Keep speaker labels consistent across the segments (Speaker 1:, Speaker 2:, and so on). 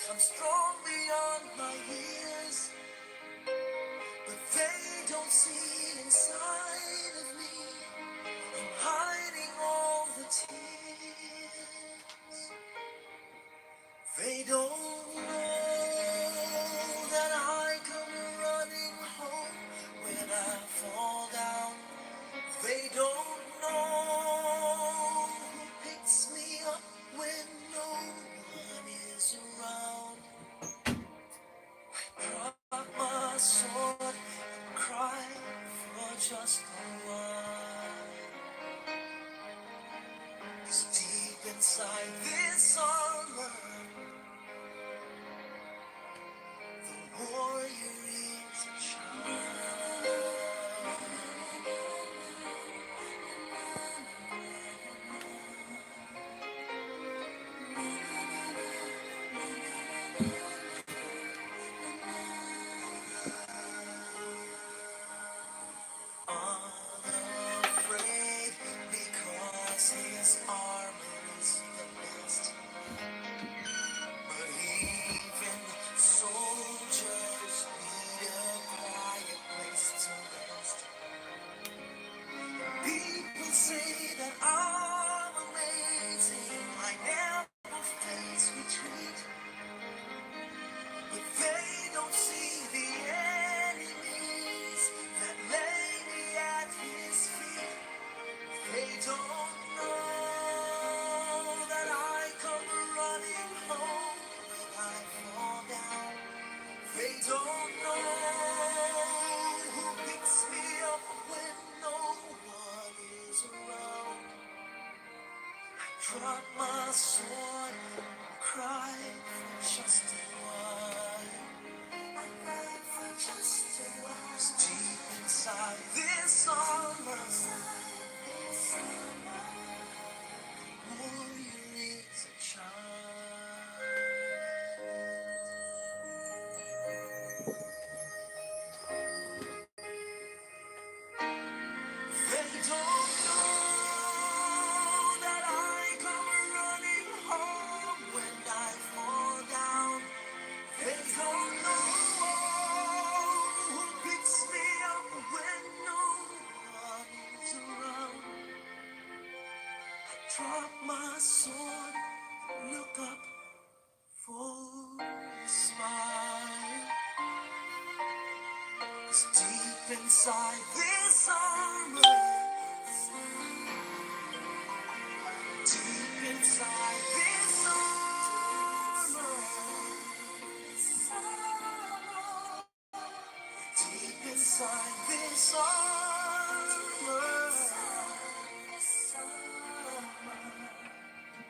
Speaker 1: I'm strong beyond my years, but they don't see inside of me. I'm hiding all the tears. They don't know that I come running home when I fall down. They don't know who picks me up when no one is around. Drop my sword and cry for just a while. 'Cause deep inside this armor, the warrior is a child. Unafraid because his armor is the best. But even soldiers need a quiet place to rest. People say that I'm amazing. I never face retreat. But they don't see the enemies that lay me at his feet. They don't know that I come running home when I fall down. They don't know who picks me up when no one is around. Drop my sword, cry for just a while. I cry for just a while. 'Cause deep inside this armor, warrior is a child. They don't know that I come running home when I fall down. They don't know who picks me up when no one is around. Drop my sword, look up for a smile. 'Cause deep inside this armor, deep inside this armor, deep inside this armor,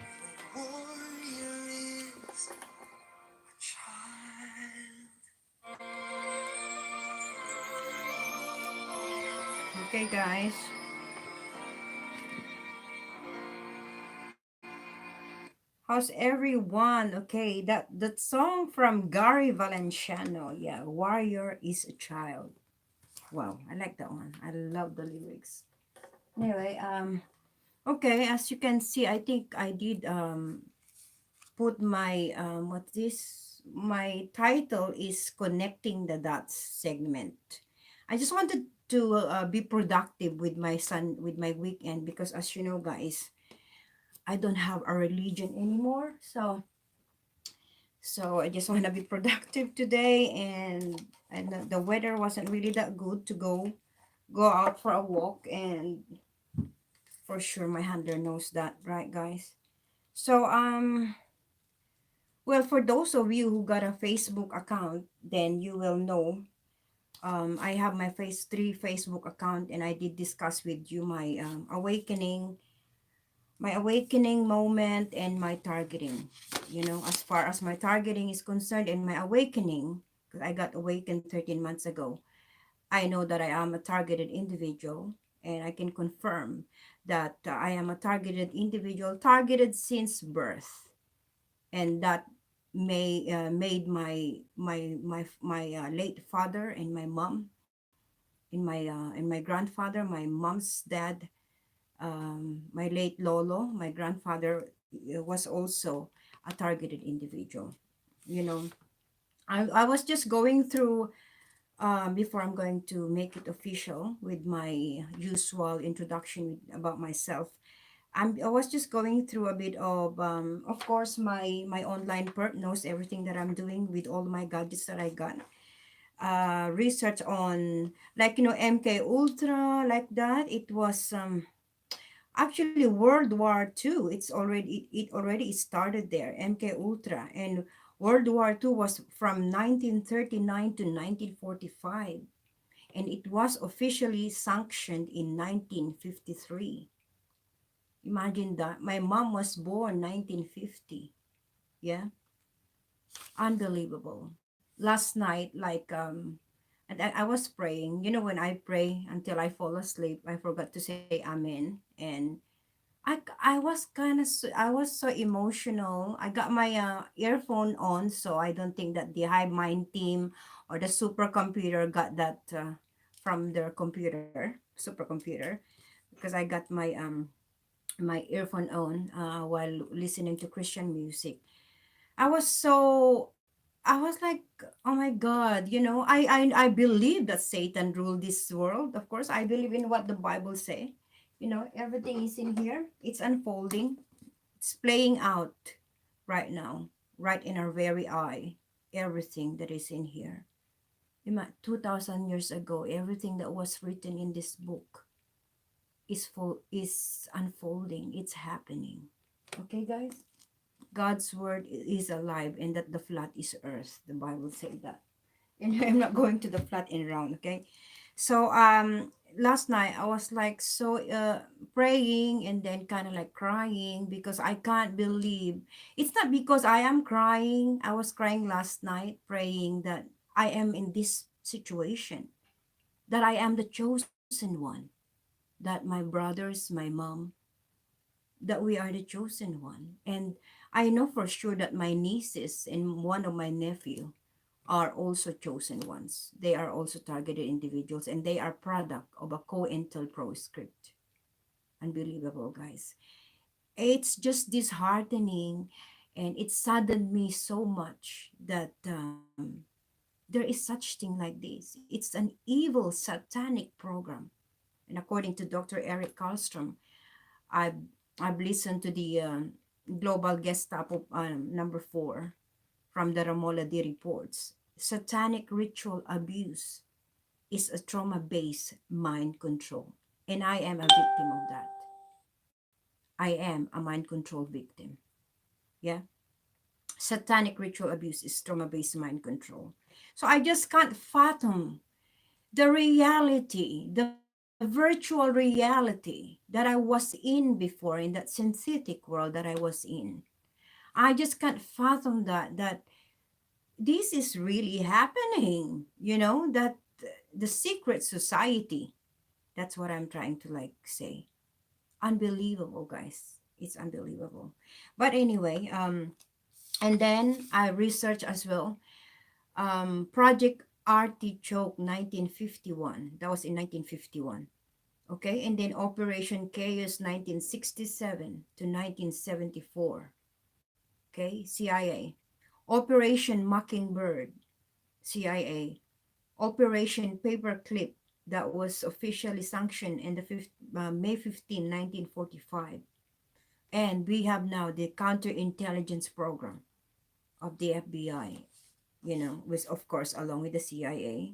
Speaker 1: the warrior is a child. Okay, guys. How's everyone? Okay, that song from Gary Valenciano. Yeah, Warrior is a Child. Wow, I like that one. I love the lyrics. Anyway, okay, as you can see, I think I did put my what this my title is Connecting the Dots segment. I just wanted to be productive with my son with my weekend because as you know, guys, I don't have a religion anymore. So I just want to be productive today, and the weather wasn't really that good to go out for a walk, and for sure my handler knows that, right, guys? So well, for those of you who got a Facebook account, then you will know I have my Facebook account, and I did discuss with you my awakening moment and my targeting. You know, as far as my targeting is concerned and my awakening, because I got awakened 13 months ago, I know that I am a targeted individual, and I can confirm that I am a targeted individual, targeted since birth, and that made my late father and my mom and my grandfather, my mom's dad, my late lolo, my grandfather was also a targeted individual. You know, I was just going through, before I'm going to make it official with my usual introduction about myself. I was just going through a bit of course, my online perk knows everything that I'm doing with all my gadgets that I got. Research on, like, MK Ultra, like that. It was actually World War Two. It already started there, MK Ultra, and World War Two was from 1939 to 1945, and it was officially sanctioned in 1953. Imagine that. My mom was born 1950. Yeah, unbelievable. Last night, like, and I was praying. When I pray until I fall asleep, I forgot to say amen, and I was I was so emotional. I got my earphone on, so I don't think that the Hive Mind team or the supercomputer got that from their computer, supercomputer, because I got my earphone on while listening to Christian music. I was so I was like, oh my God, I believe that Satan ruled this world. Of course, I believe in what the Bible say. Everything is in here. It's unfolding. It's playing out right now, right in our very eye. Everything that is in here. 2,000 years ago, everything that was written in this book is unfolding. It's happening. Okay, guys? God's word is alive, and that the flat is earth. The Bible say that. And I'm not going to the flat and round, okay? So last night I was like so praying and then kind of like crying because I can't believe. It's not because I am crying. I was crying last night praying that I am in this situation, that I am the chosen one, that my brothers, my mom, that we are the chosen one. And I know for sure that my nieces and one of my nephew are also chosen ones. They are also targeted individuals, and they are product of a COINTELPRO script. Unbelievable, guys. It's just disheartening, and it saddened me so much that there is such thing like this. It's an evil satanic program. And according to Dr. Eric Karlstrom, I've I've listened to the Global Gestapo number 4 from the Ramoladi reports. Satanic ritual abuse is a trauma-based mind control, and I am a victim of that. I am a mind control victim. Yeah, satanic ritual abuse is trauma-based mind control. So I just can't fathom the reality, the virtual reality that I was in before, in that synthetic world that I was in. I just can't fathom that this is really happening, that the secret society, that's what I'm trying to like say. Unbelievable, guys. It's unbelievable. But anyway, and then I researched as well, Project Artichoke 1951. That was in 1951. Okay, and then Operation Chaos 1967 to 1974. Okay, CIA. Operation Mockingbird, CIA. Operation Paperclip, that was officially sanctioned in the May 15, 1945. And we have now the counterintelligence program of the FBI, with, of course, along with the CIA,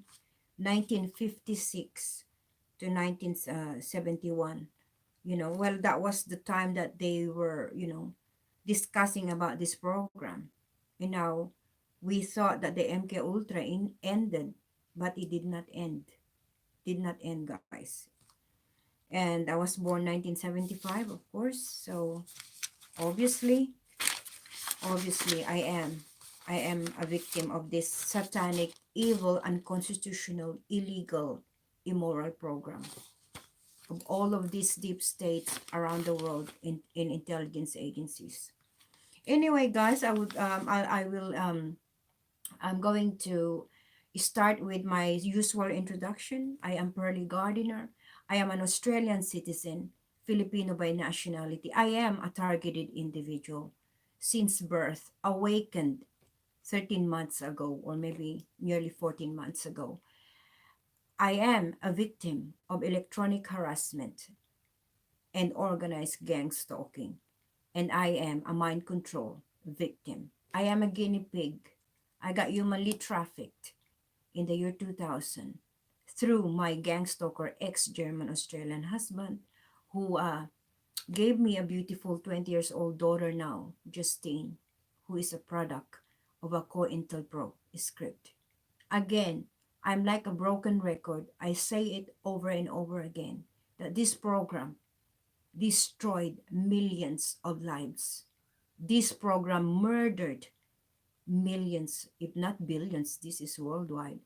Speaker 1: 1956 to 1971. Well, that was the time that they were, discussing about this program. And now we thought that the MK Ultra ended, but it did not end. Did not end, guys. And I was born 1975, of course. So obviously, obviously, I am a victim of this satanic, evil, unconstitutional, illegal, immoral program of all of these deep states around the world in intelligence agencies. Anyway, guys, I will I'm going to start with my usual introduction. I am Pearly Gardiner. I am an Australian citizen, Filipino by nationality. I am a targeted individual since birth, awakened 13 months ago, or maybe nearly 14 months ago. I am a victim of electronic harassment and organized gang stalking, and I am a mind control victim. I am a guinea pig. I got humanly trafficked in the year 2000 through my gang stalker ex German Australian husband, who gave me a beautiful 20 years old daughter now, Justine, who is a product of a COINTELPRO script. Again, I'm like a broken record. I say it over and over again that this program destroyed millions of lives. This program murdered millions, if not billions, this is worldwide,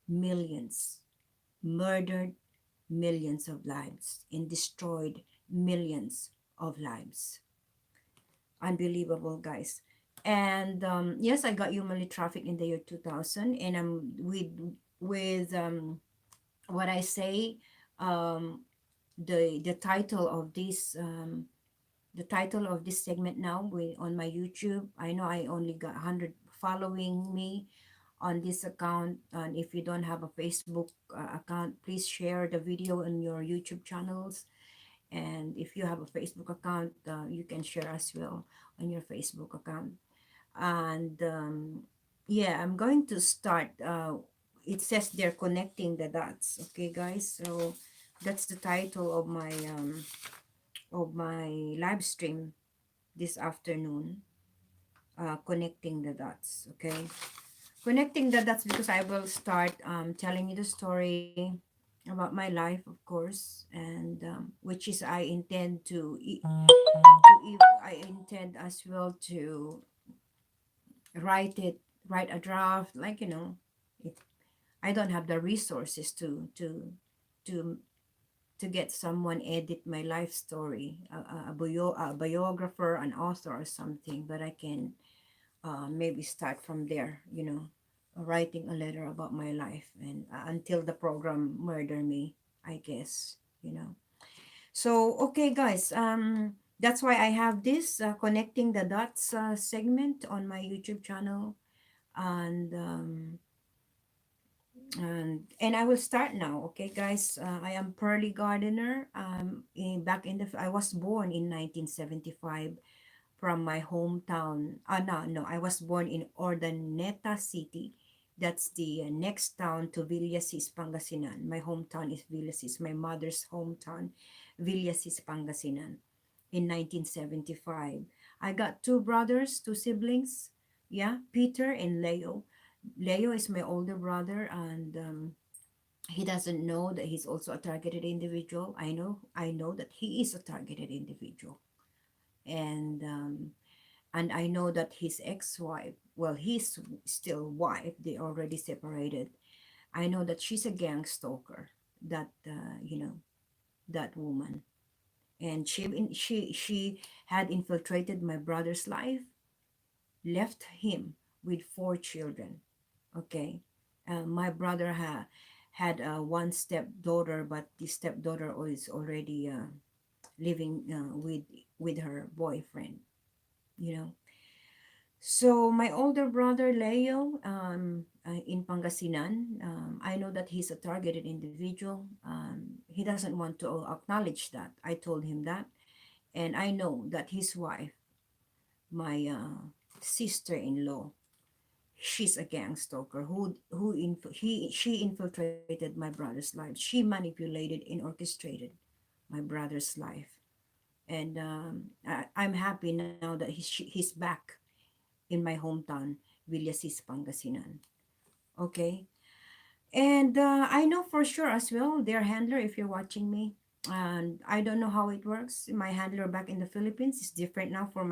Speaker 1: millions, murdered millions of lives and destroyed millions of lives. Unbelievable, guys. And yes, I got humanly trafficked in the year 2000, and I'm with what I say, um, the title of this segment now on my YouTube. I know I only got 100 following me on this account, and if you don't have a Facebook account, please share the video on your YouTube channels. And if you have a Facebook account, you can share as well on your Facebook account. And yeah, I'm going to start. It says they're connecting the dots. Okay, guys. So that's the title of my live stream this afternoon. Connecting the dots. Okay, connecting the dots, because I will start telling you the story about my life, of course, and which is I intend I intend as well to write it, write a draft, like, it, I don't have the resources to to get someone edit my life story, a biographer, an author or something, but I can maybe start from there, writing a letter about my life, and until the program murder me, I guess. So, okay, guys, that's why I have this connecting the dots segment on my YouTube channel, and and I will start now. Okay, guys, I am Pearly Gardener. I was born in 1975 from my hometown. No, I was born in Ordaneta City. That's the next town to Villasis, Pangasinan. My hometown is Villasis. My mother's hometown, Villasis, Pangasinan, in 1975. I got two brothers, two siblings. Yeah, Peter and Leo. Leo is my older brother, and he doesn't know that he's also a targeted individual. I know that he is a targeted individual, and I know that his ex-wife, well, his still wife, they already separated. I know that she's a gang stalker. That that woman, and she had infiltrated my brother's life, left him with four children. Okay, my brother had one stepdaughter, but the stepdaughter is already living with her boyfriend. You know, so my older brother Leo, in Pangasinan, I know that he's a targeted individual. He doesn't want to acknowledge that. I told him that, and I know that his wife, my sister-in-law, she's a gang stalker she infiltrated my brother's life. She manipulated and orchestrated my brother's life, and I'm happy now that he's back in my hometown, Villasis, Pangasinan. Okay. And I know for sure as well, their handler, if you're watching me, and I don't know how it works. My handler back in the Philippines is different now for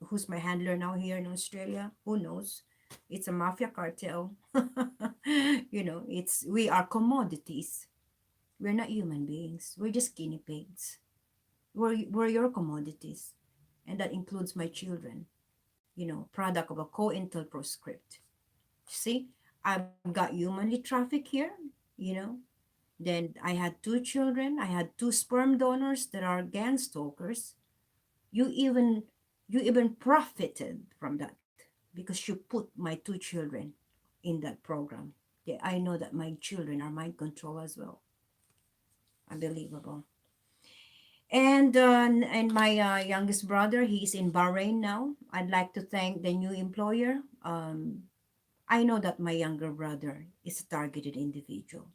Speaker 1: who's my handler now here in Australia. Who knows? It's a mafia cartel. We are commodities. We're not human beings. We're just guinea pigs. We're your commodities. And that includes my children, product of a COINTELPRO script. See, I've got humanly trafficked here, you know. Then I had two children. I had two sperm donors that are gang stalkers. You even you even profited from that. because you put my two children in that program. Yeah, I know that my children are mind control as well. Unbelievable. And my youngest brother, he's in Bahrain now. I'd like to thank the new employer. I know that my younger brother is a targeted individual.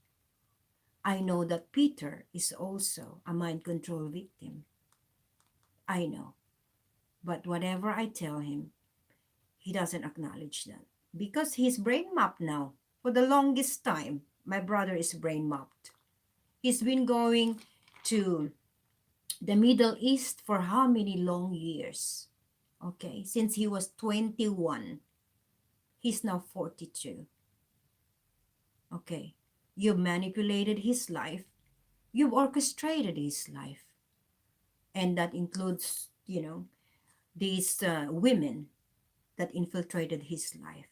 Speaker 1: I know that Peter is also a mind control victim. I know. But whatever I tell him, he doesn't acknowledge that. Because he's brain mapped now. For the longest time, my brother is brain mapped. He's been going to the Middle East for how many long years? Okay, since he was 21. He's now 42. Okay, you've manipulated his life. You've orchestrated his life. And that includes, these women that infiltrated his life.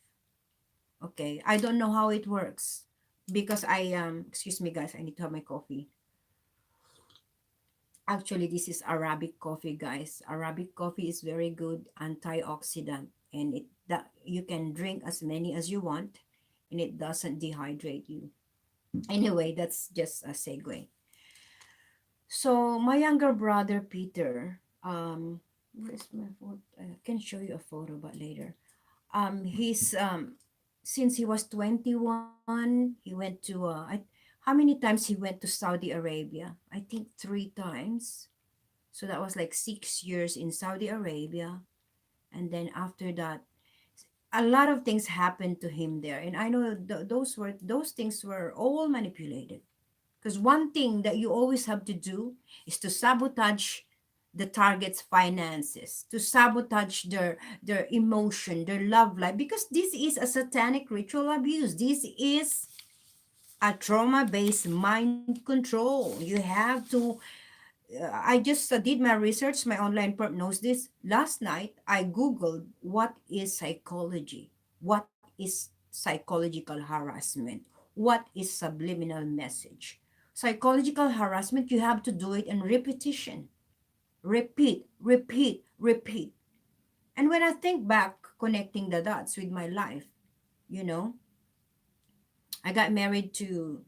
Speaker 1: Okay, I don't know how it works because excuse me guys, I need to have my coffee. Actually, this is Arabic coffee, guys. Arabic coffee is very good antioxidant, and it that you can drink as many as you want, and it doesn't dehydrate you. Anyway, that's just a segue. So my younger brother Peter, where's my phone? I can show you a photo, but later. He's since he was 21, he went to how many times he went to Saudi Arabia? I think 3 times. So that was like 6 years in Saudi Arabia. And then after that, a lot of things happened to him there. And I know those things were all manipulated. Because one thing that you always have to do is to sabotage the target's finances, to sabotage their emotion, their love life, because this is a satanic ritual abuse. This is a trauma-based mind control. You have to I just did my research. My online perp knows this. Last night, I Googled what is psychology? What is psychological harassment? What is subliminal message? Psychological harassment, you have to do it in repetition. Repeat, repeat, repeat. And when I think back, connecting the dots with my life, you know, I got married to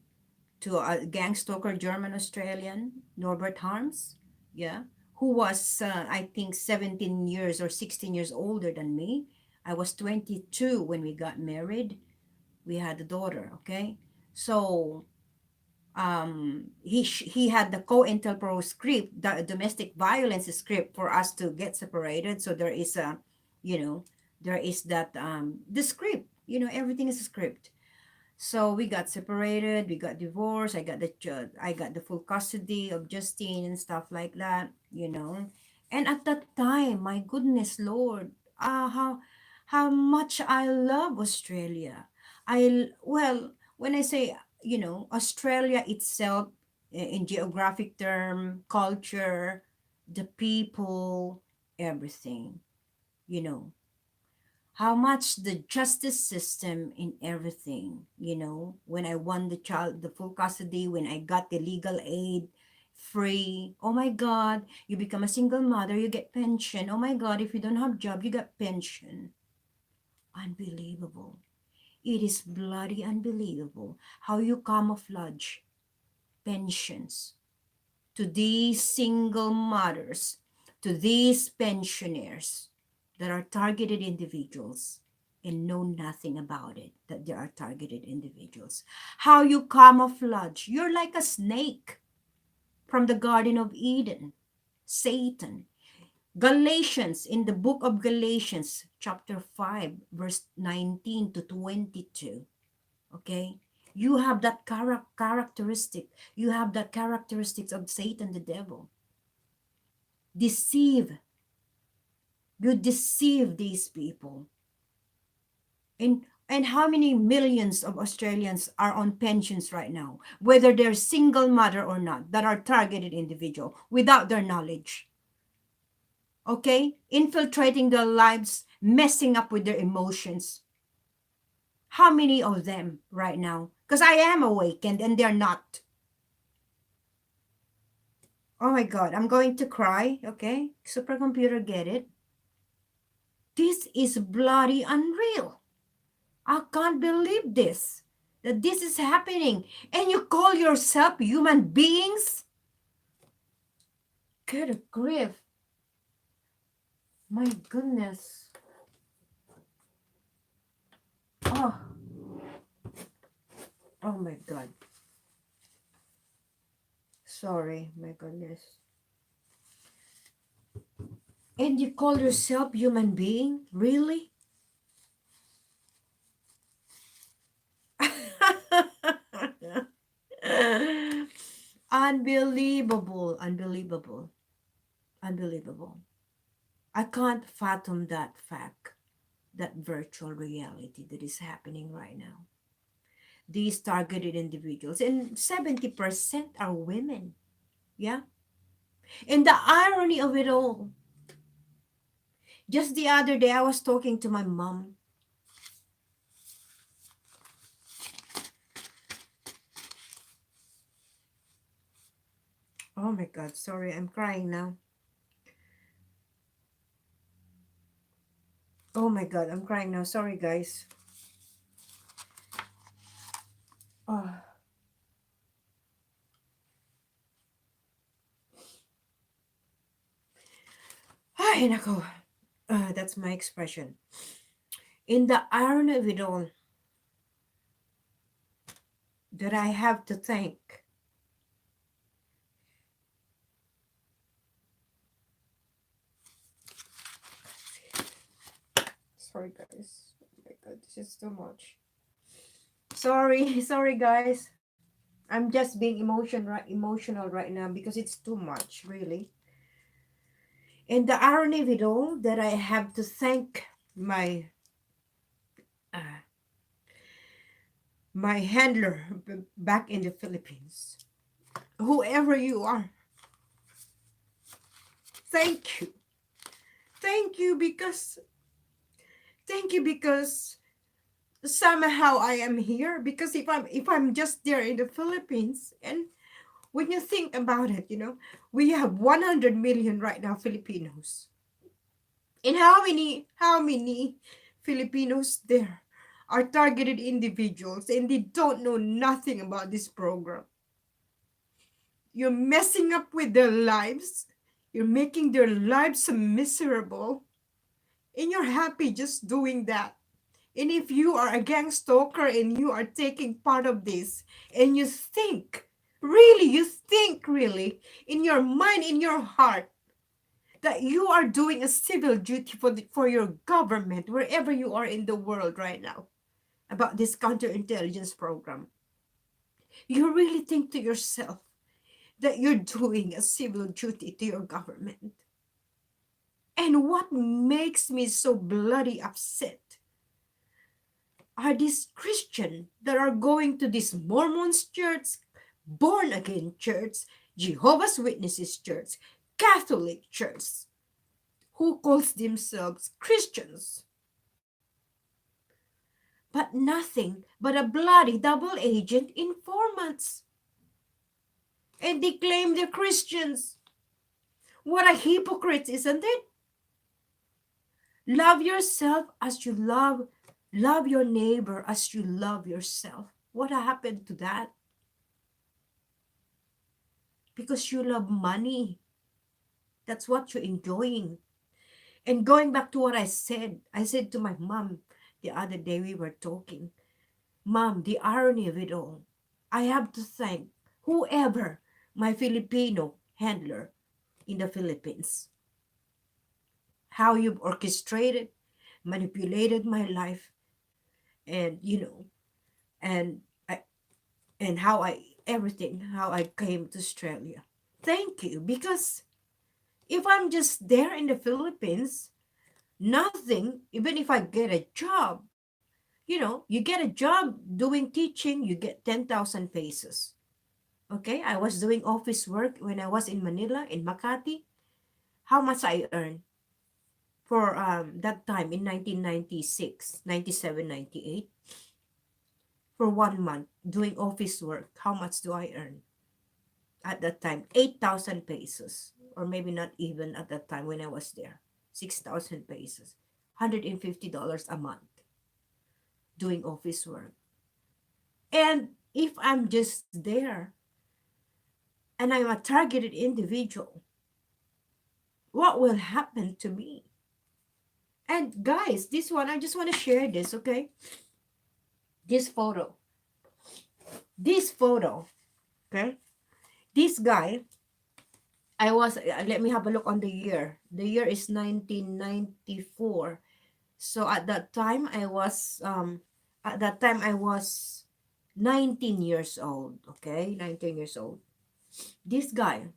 Speaker 1: a gang stalker, German Australian, Norbert Harms, yeah, who was, I think, 17 years or 16 years older than me. I was 22 when we got married. We had a daughter, okay? So he had the COINTELPRO script, the domestic violence script for us to get separated. So there is a, you know, there is that, the script, everything is a script. So we got separated, we got divorced. I got the full custody of Justine and stuff like that. And at that time, my goodness Lord, how much I love Australia. Well, when I say, Australia itself, in geographic term, culture, the people, everything, you know how much the justice system in everything, when I won the full custody, when I got the legal aid free. Oh my God, you become a single mother, you get pension. Oh my God, if you don't have job, you get pension. Unbelievable. It is bloody unbelievable how you camouflage pensions to these single mothers, to these pensioners that are targeted individuals and know nothing about it, that they are targeted individuals. How you camouflage. You're like a snake from the Garden of Eden, Satan. Galatians, in the book of Galatians, chapter 5, verse 19 to 22. Okay? You have that characteristic. You have that characteristics of Satan, the devil. Deceive. You deceive these people. And how many millions of Australians are on pensions right now, whether they're single mother or not, that are targeted individual without their knowledge? Okay? Infiltrating their lives, messing up with their emotions. How many of them right now? Because I am awakened and they're not. Oh my God, I'm going to cry. Okay? Supercomputer, get it? This is bloody unreal. I can't believe this. That this is happening. And you call yourself human beings? Good grief. My goodness. Oh, oh my God. Sorry, my goodness. And you call yourself human being? Really? Unbelievable, unbelievable, unbelievable. I can't fathom that fact, that virtual reality that is happening right now. These targeted individuals, and 70% are women. Yeah. And the irony of it all, just the other day, I was talking to my mom. Oh my God, sorry, I'm crying now. Oh my God, I'm crying now. Sorry, guys. Oh, ay, nako. That's my expression. In the irony of it all, that I have to thank. Sorry, guys. Oh my God, this is too much. Sorry, sorry, guys. I'm just being emotional right now because it's too much, really. And the irony of it all, that I have to thank my uh, my handler back in the Philippines. Whoever you are, thank you. Thank you because somehow I am here, because if I'm just there in the Philippines, and when you think about it, we have 100 million right now Filipinos. And how many Filipinos there are targeted individuals and they don't know nothing about this program. You're messing up with their lives. You're making their lives miserable. And you're happy just doing that. And if you are a gang stalker and you are taking part of this, and you think really, in your mind, in your heart, that you are doing a civil duty for your government, wherever you are in the world right now, about this counterintelligence program, you really think to yourself that you're doing a civil duty to your government. And what makes me so bloody upset are these Christians that are going to this Mormons church, born again church, Jehovah's Witnesses church, Catholic church, who calls themselves Christians, but nothing but a bloody double agent informants. And they claim they're Christians. What a hypocrite, isn't it? Love yourself as you love your neighbor as you love yourself. What happened to that? Because you love money. That's what you're enjoying. And going back to what I said to my mom the other day, we were talking. Mom, the irony of it all. I have to thank whoever my Filipino handler in the Philippines. How you've orchestrated, manipulated my life, and and I, and how I came to Australia. Thank you, because if I'm just there in the Philippines, nothing, even if I get a job, you get a job doing teaching, you get 10,000 pesos. Okay, I was doing office work when I was in Manila, in Makati. How much I earned for that time in 1996, 97, 98? For 1 month doing office work, how much do I earn at that time? 8,000 pesos, or maybe not even at that time when I was there, 6,000 pesos.
Speaker 2: $150 a month doing office work. And if I'm just there and I'm a targeted individual, what will happen to me? And guys, this one, I just want to share this, okay? This photo. This photo, okay? This guy, let me have a look on the year. The year is 1994. So at that time I was 19 years old, okay? 19 years old. This guy,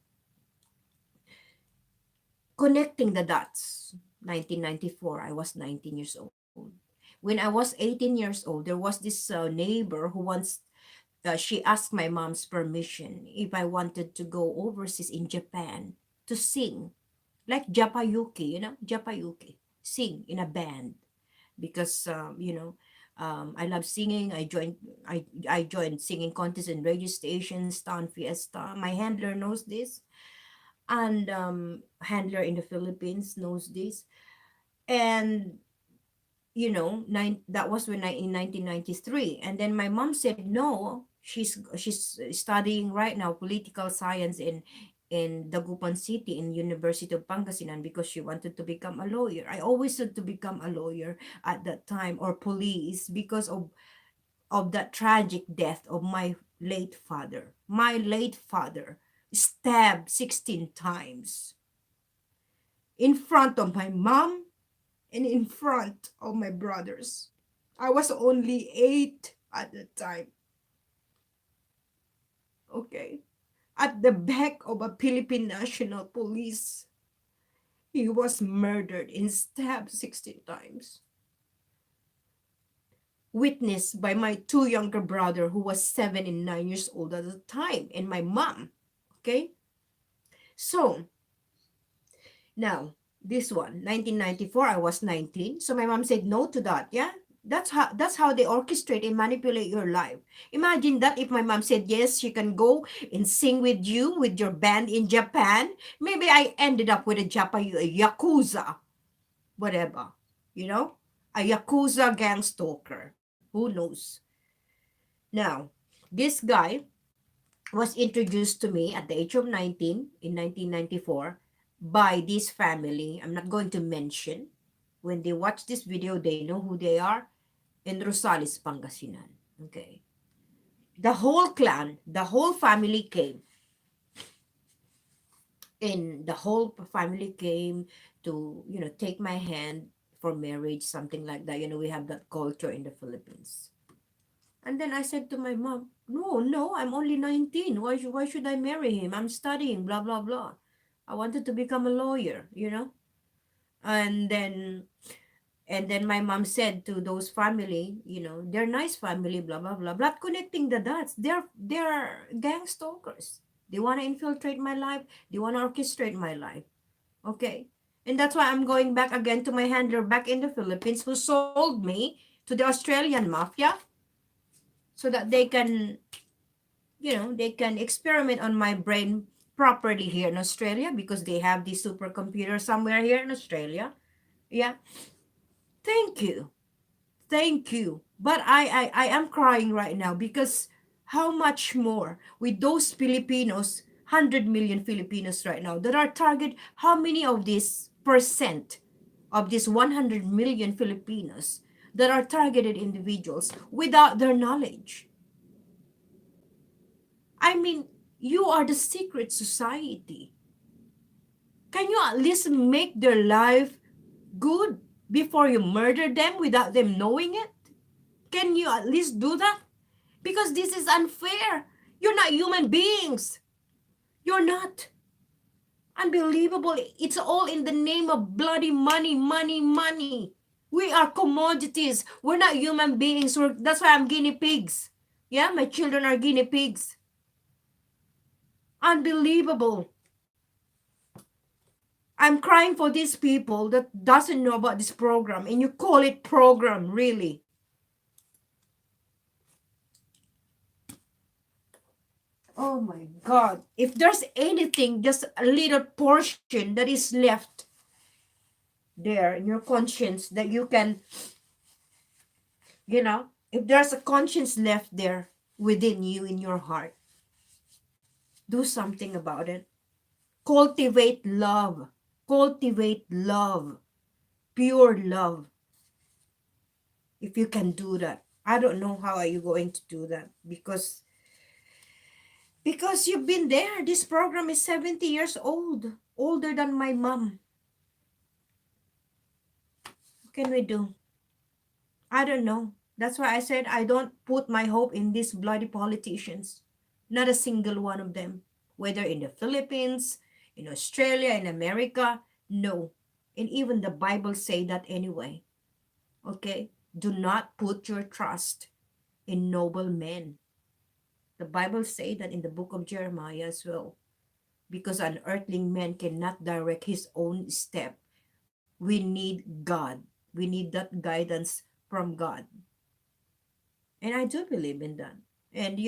Speaker 2: connecting the dots. 1994, I was 19 years old. When I was 18 years old, there was this neighbor who she asked my mom's permission if I wanted to go overseas in Japan to sing, like Japayuki, Japayuki, sing in a band because I love singing. I joined singing contests and radio stations, town fiesta. My handler knows this, and handler in the Philippines knows this, and that was in 1993. And then my mom said no, she's studying right now political science in Dagupan City in University of Pangasinan because she wanted to become a lawyer. I always wanted to become a lawyer at that time, or police, because of that tragic death of my late father. My late father stabbed 16 times in front of my mom and in front of my brothers. I was only 8 at the time. Okay. At the back of a Philippine National Police, he was murdered and stabbed 16 times. Witnessed by my two younger brother who was 7 and 9 years old at the time, and my mom. Okay. So now this one, 1994, I was 19. So my mom said no to that. Yeah. That's how they orchestrate and manipulate your life. Imagine that if my mom said yes, she can go and sing with you with your band in Japan. Maybe I ended up with a yakuza, whatever, a yakuza gang stalker. Who knows? Now, this guy was introduced to me at the age of 19 in 1994 by this family. I'm not going to mention. When they watch this video, they know who they are. In Rosales, Pangasinan. Okay. The whole clan, the whole family came. And the whole family came to, take my hand for marriage, something like that. We have that culture in the Philippines. And then I said to my mom, no, no, I'm only 19. Why should I marry him? I'm studying, blah, blah, blah. I wanted to become a lawyer. And then my mom said to those family, they're nice family, blah, blah, blah, blah, connecting the dots. They're gang stalkers. They want to infiltrate my life. They want to orchestrate my life. Okay. And that's why I'm going back again to my handler back in the Philippines who sold me to the Australian mafia so that they can experiment on my brain properly here in Australia because they have this supercomputer somewhere here in Australia. Yeah. Thank you. Thank you. But I am crying right now because how much more with those Filipinos, 100 million Filipinos right now that are target, how many of this percent of these 100 million Filipinos that are targeted individuals without their knowledge? I mean, you are the secret society. Can you at least make their life good before you murder them without them knowing it? Can you at least do that? Because this is unfair. You're not human beings. You're not. Unbelievable. It's all in the name of bloody money, money, money. We are commodities. We're not human beings. That's why I'm guinea pigs. Yeah, my children are guinea pigs. Unbelievable. I'm crying for these people that doesn't know about this program, and you call it program, really. Oh my God. If there's anything, just a little portion that is left, there in your conscience that you can, if there's a conscience left there within you in your heart, do something about it. Cultivate love. Cultivate love. Pure love. If you can do that. I don't know how are you going to do that because you've been there. This program is 70 years old, older than my mom. What can we do? I don't know. That's why I said I don't put my hope in these bloody politicians. Not a single one of them. Whether in the Philippines, in Australia, in America, no. And even the Bible say that anyway. Okay? Do not put your trust in noble men. The Bible say that in the book of Jeremiah as well. Because an earthling man cannot direct his own step. We need God. We need that guidance from God. And I do believe in that. And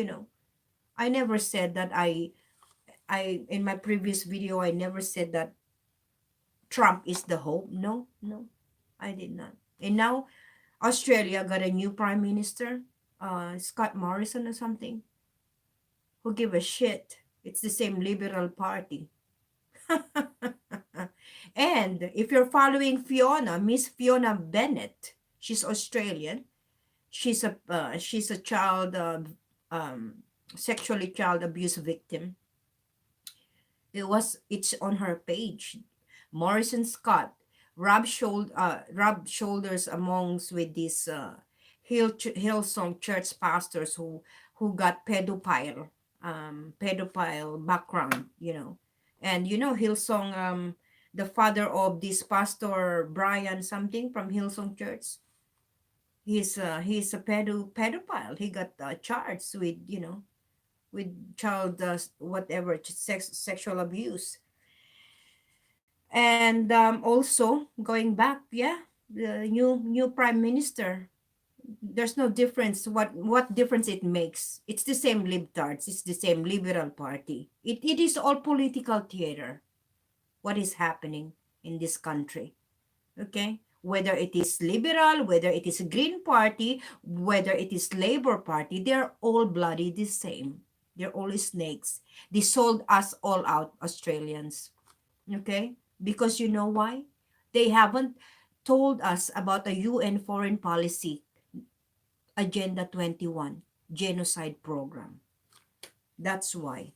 Speaker 2: I never said that I in my previous video I never said that Trump is the hope. No, no, I did not. And now Australia got a new prime minister, Scott Morrison or something. Who give a shit? It's the same Liberal Party. And if you're following Fiona, Miss Fiona Bennett, she's Australian. She's a child sexually child abuse victim. It's on her page. Morrison Scott rub shoulders amongst with these Hillsong church pastors who got pedophile background, and Hillsong, the father of this pastor Brian something from Hillsong Church. He's a pedophile. He got charged with child whatever sexual abuse. And also going back, the new prime minister, there's no difference. What difference it makes? It's the same libtards. It's the same Liberal Party. It is all political theater. What is happening in this country? Okay, whether it is Liberal, whether it is Green Party, whether it is Labor Party, they're all bloody the same. They're all snakes. They sold us all out, Australians. Okay, because you know why? They haven't told us about a UN foreign policy Agenda 21 genocide program. That's why.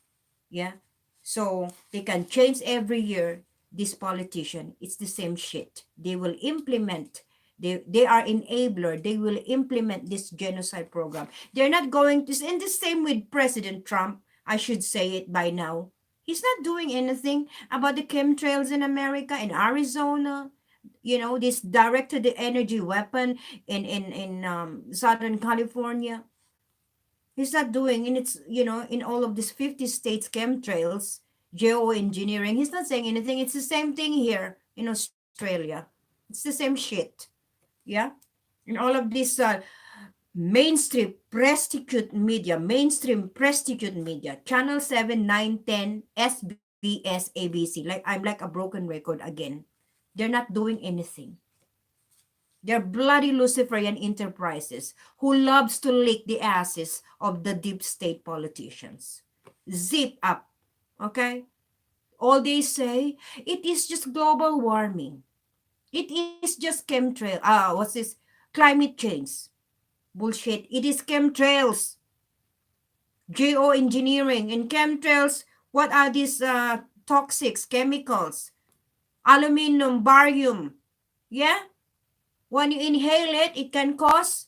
Speaker 2: Yeah. So they can change every year. This politician, it's the same shit. They will implement, they are enabler. They will implement this genocide program. They're not going to, and the same with President Trump. I should say it by now. He's not doing anything about the chemtrails in America, in Arizona. This directed the energy weapon in Southern California. He's not doing, and it's in all of these 50 states chemtrails, geoengineering. He's not saying anything. It's the same thing here in Australia. It's the same shit. Yeah, in all of this mainstream prostitute media, Channel 7, 9, 10, SBS, ABC. Like I'm like a broken record again. They're not doing anything. They're bloody Luciferian enterprises who loves to lick the asses of the deep state politicians. Zip up, okay? All they say, it is just global warming. It is just chemtrail. What's this? Climate change. Bullshit. It is chemtrails. Geoengineering. In chemtrails, what are these toxics, chemicals? Aluminum, barium. Yeah? When you inhale it, it can cause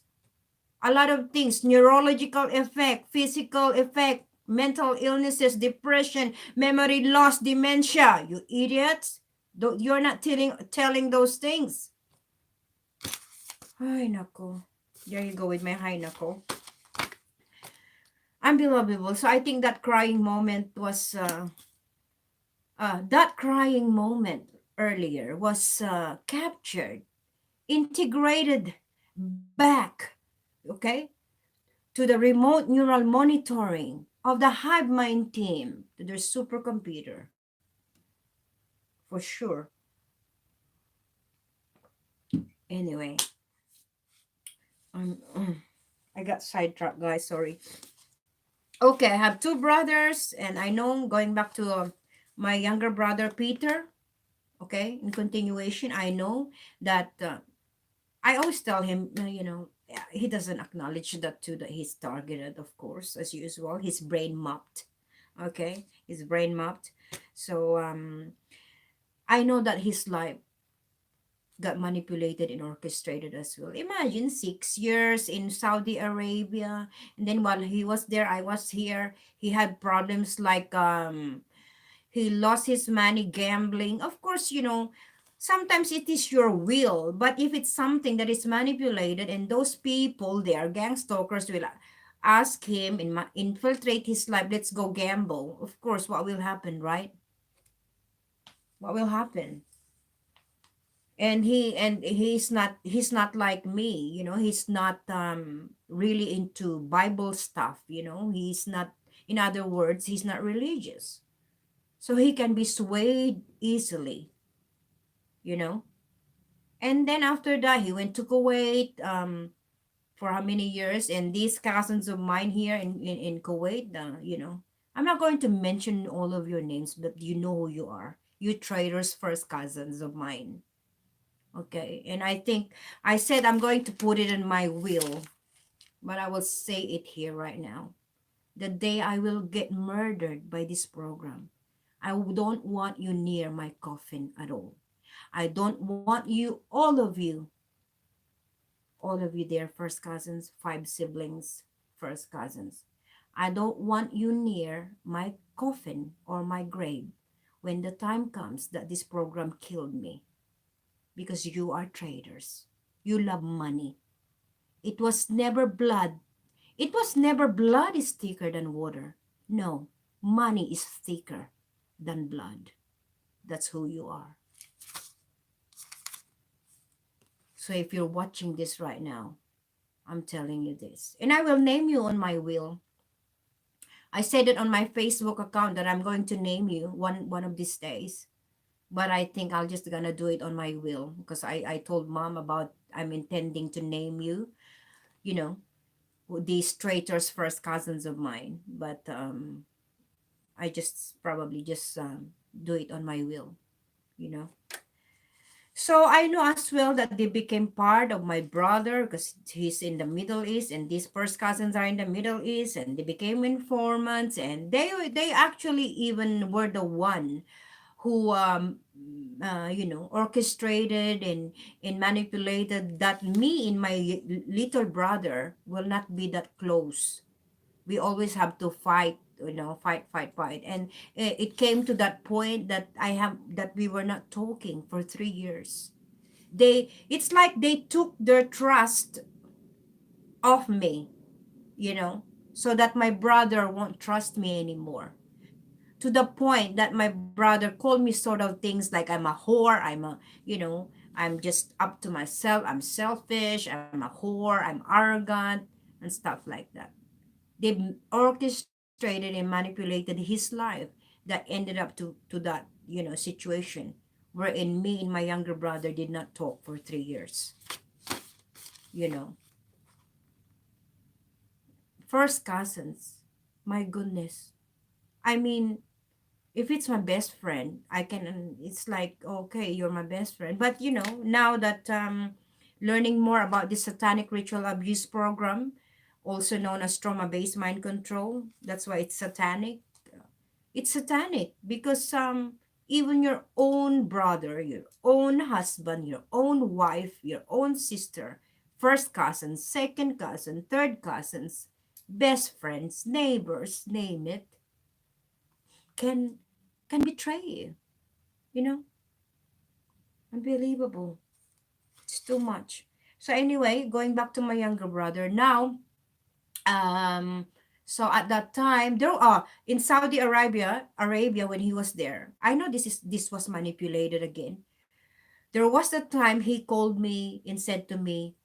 Speaker 2: a lot of things. Neurological effect, physical effect, mental illnesses, depression, memory loss, dementia. You idiots. You're not telling those things. Ay, nako. There you go with my hi, nako. Unbelievable. So I think that crying moment was... that crying moment earlier was captured, integrated back, okay, to the remote neural monitoring of the hive mind team, to their supercomputer. For sure.
Speaker 1: Anyway, I got sidetracked, guys. Sorry. Okay, I have two brothers, and I know going back to my younger brother Peter. Okay, in continuation, I know that I always tell him, yeah, he doesn't acknowledge that too, that he's targeted, of course, as usual. His brain mapped. Okay, his brain mapped. So I know that his life got manipulated and orchestrated as well. Imagine 6 years in Saudi Arabia, and then while he was there, I was here. He had problems like he lost his money gambling. Of course, sometimes it is your will, but if it's something that is manipulated, and those people, they are gang stalkers, will ask him and infiltrate his life, let's go gamble. Of course, what will happen, right? What will happen? And he's not like me, he's not really into Bible stuff, he's not, in other words, he's not religious, so he can be swayed easily, you know and then after that he went to Kuwait for how many years, and these cousins of mine here in Kuwait, I'm not going to mention all of your names, but you know who you are, you traitors, first cousins of mine. Okay, and I think I said I'm going to put it in my will, but I will say it here right now. The day I will get murdered by this program, I don't want you near my coffin at all. I don't want you, all of you there, first cousins, five siblings, first cousins. I don't want you near my coffin or my grave when the time comes that this program killed me, because you are traitors. You love money. It was never blood. It was never blood is thicker than water. No, money is thicker than blood. That's who you are. So if you're watching this right now, I'm telling you this. And I will name you on my will. I said it on my Facebook account that I'm going to name you one of these days. But I think I'll just gonna do it on my will, because I told mom about I'm intending to name you, you know, these traitors, first cousins of mine. But I just probably just do it on my will, you know. So I know as well that they became part of my brother, because he's in the Middle East, and these first cousins are in the Middle East, and they became informants, and they actually even were the one who orchestrated and manipulated that me and my little brother will not be that close. We always have to fight, fight, and it came to that point that we were not talking for 3 years. It's like they took their trust off me, you know so that my brother won't trust me anymore, to the point that my brother called me sort of things like I'm a whore, I'm just up to myself, I'm selfish, I'm a whore, I'm arrogant, and stuff like that. They orchestrated and manipulated his life that ended up to that, situation wherein me and my younger brother did not talk for 3 years. You know, first cousins. My goodness. I mean, if it's my best friend, I can, it's like, okay, you're my best friend. But now that learning more about the satanic ritual abuse program, also known as trauma-based mind control, that's why it's satanic. It's satanic because even your own brother, your own husband, your own wife, your own sister, first cousins, second cousin, third cousins, best friends, neighbors, name it, can can betray you. You know, unbelievable. It's too much. So anyway, going back to my younger brother now, um, so at that time there are in Saudi Arabia when he was there. I know this was manipulated again. There was a time he called me and said to me,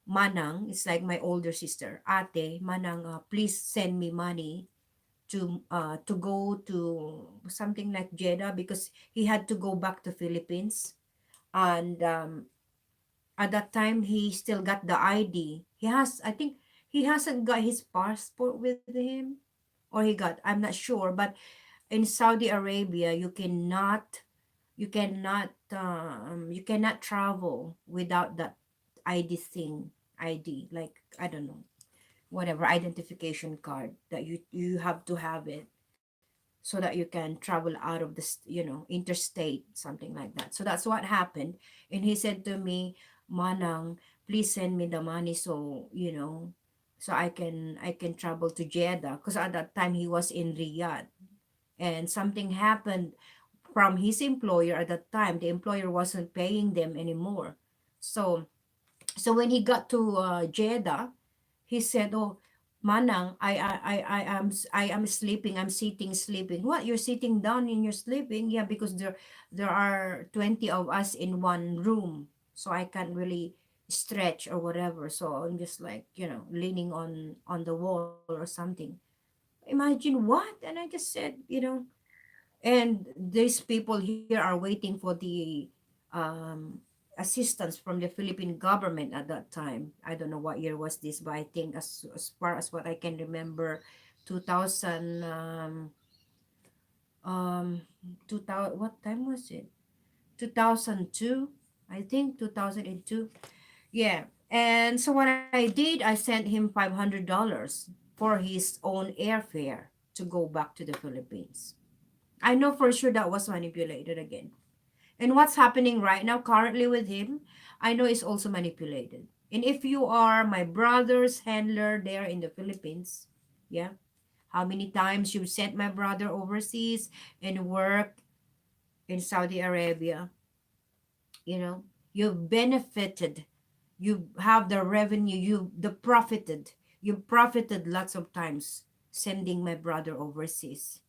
Speaker 1: Manang, it's like my older sister, Ate, Manang, please send me money to go to something like Jeddah, because he had to go back to Philippines. And At that time, he still got the ID. He has, I think, he hasn't got his passport with him, or he got. I'm not sure, but in Saudi Arabia, you cannot travel without that ID thing. ID, like, I don't know, whatever identification card that you have to have it so that you can travel out of this, interstate, something like that. So that's what happened. And he said to me, Manang, please send me the money, so so I can travel to Jeddah, because at that time he was in Riyadh, and something happened from his employer. At that time the employer wasn't paying them anymore. So so when he got to Jeddah, he said, "Oh, Manang, I am sleeping. I'm sitting sleeping." "What? You're sitting down and you're sleeping?" "Yeah, because there are 20 of us in one room, so I can't really stretch or whatever. So I'm just like, leaning on the wall or something." Imagine what? And I just said, and these people here are waiting for the um, assistance from the Philippine government at that time. I don't know what year was this, but I think, as far as what I can remember, 2000, 2000, what time was it? 2002, I think, 2002. Yeah. And so what I did, I sent him $500 for his own airfare to go back to the Philippines. I know for sure that was manipulated again. And what's happening right now currently with him, I know is also manipulated. And if you are my brother's handler there in the Philippines, yeah, how many times you've sent my brother overseas and work in Saudi Arabia, you've benefited, you have the revenue, you profited lots of times sending my brother overseas.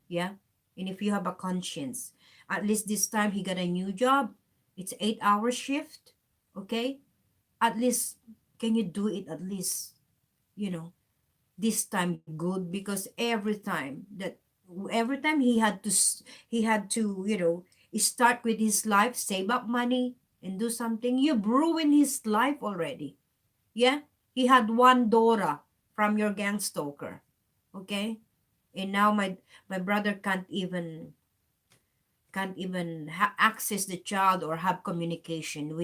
Speaker 1: Yeah. And if you have a conscience, at least this time he got a new job. It's 8 hour shift. Okay. At least, can you do it at least, you know, this time good? Because every time he had to, start with his life, save up money and do something. You've ruined his life already. Yeah. He had one Dora from your gang stalker. Okay. And now my brother can't even access the child or have communication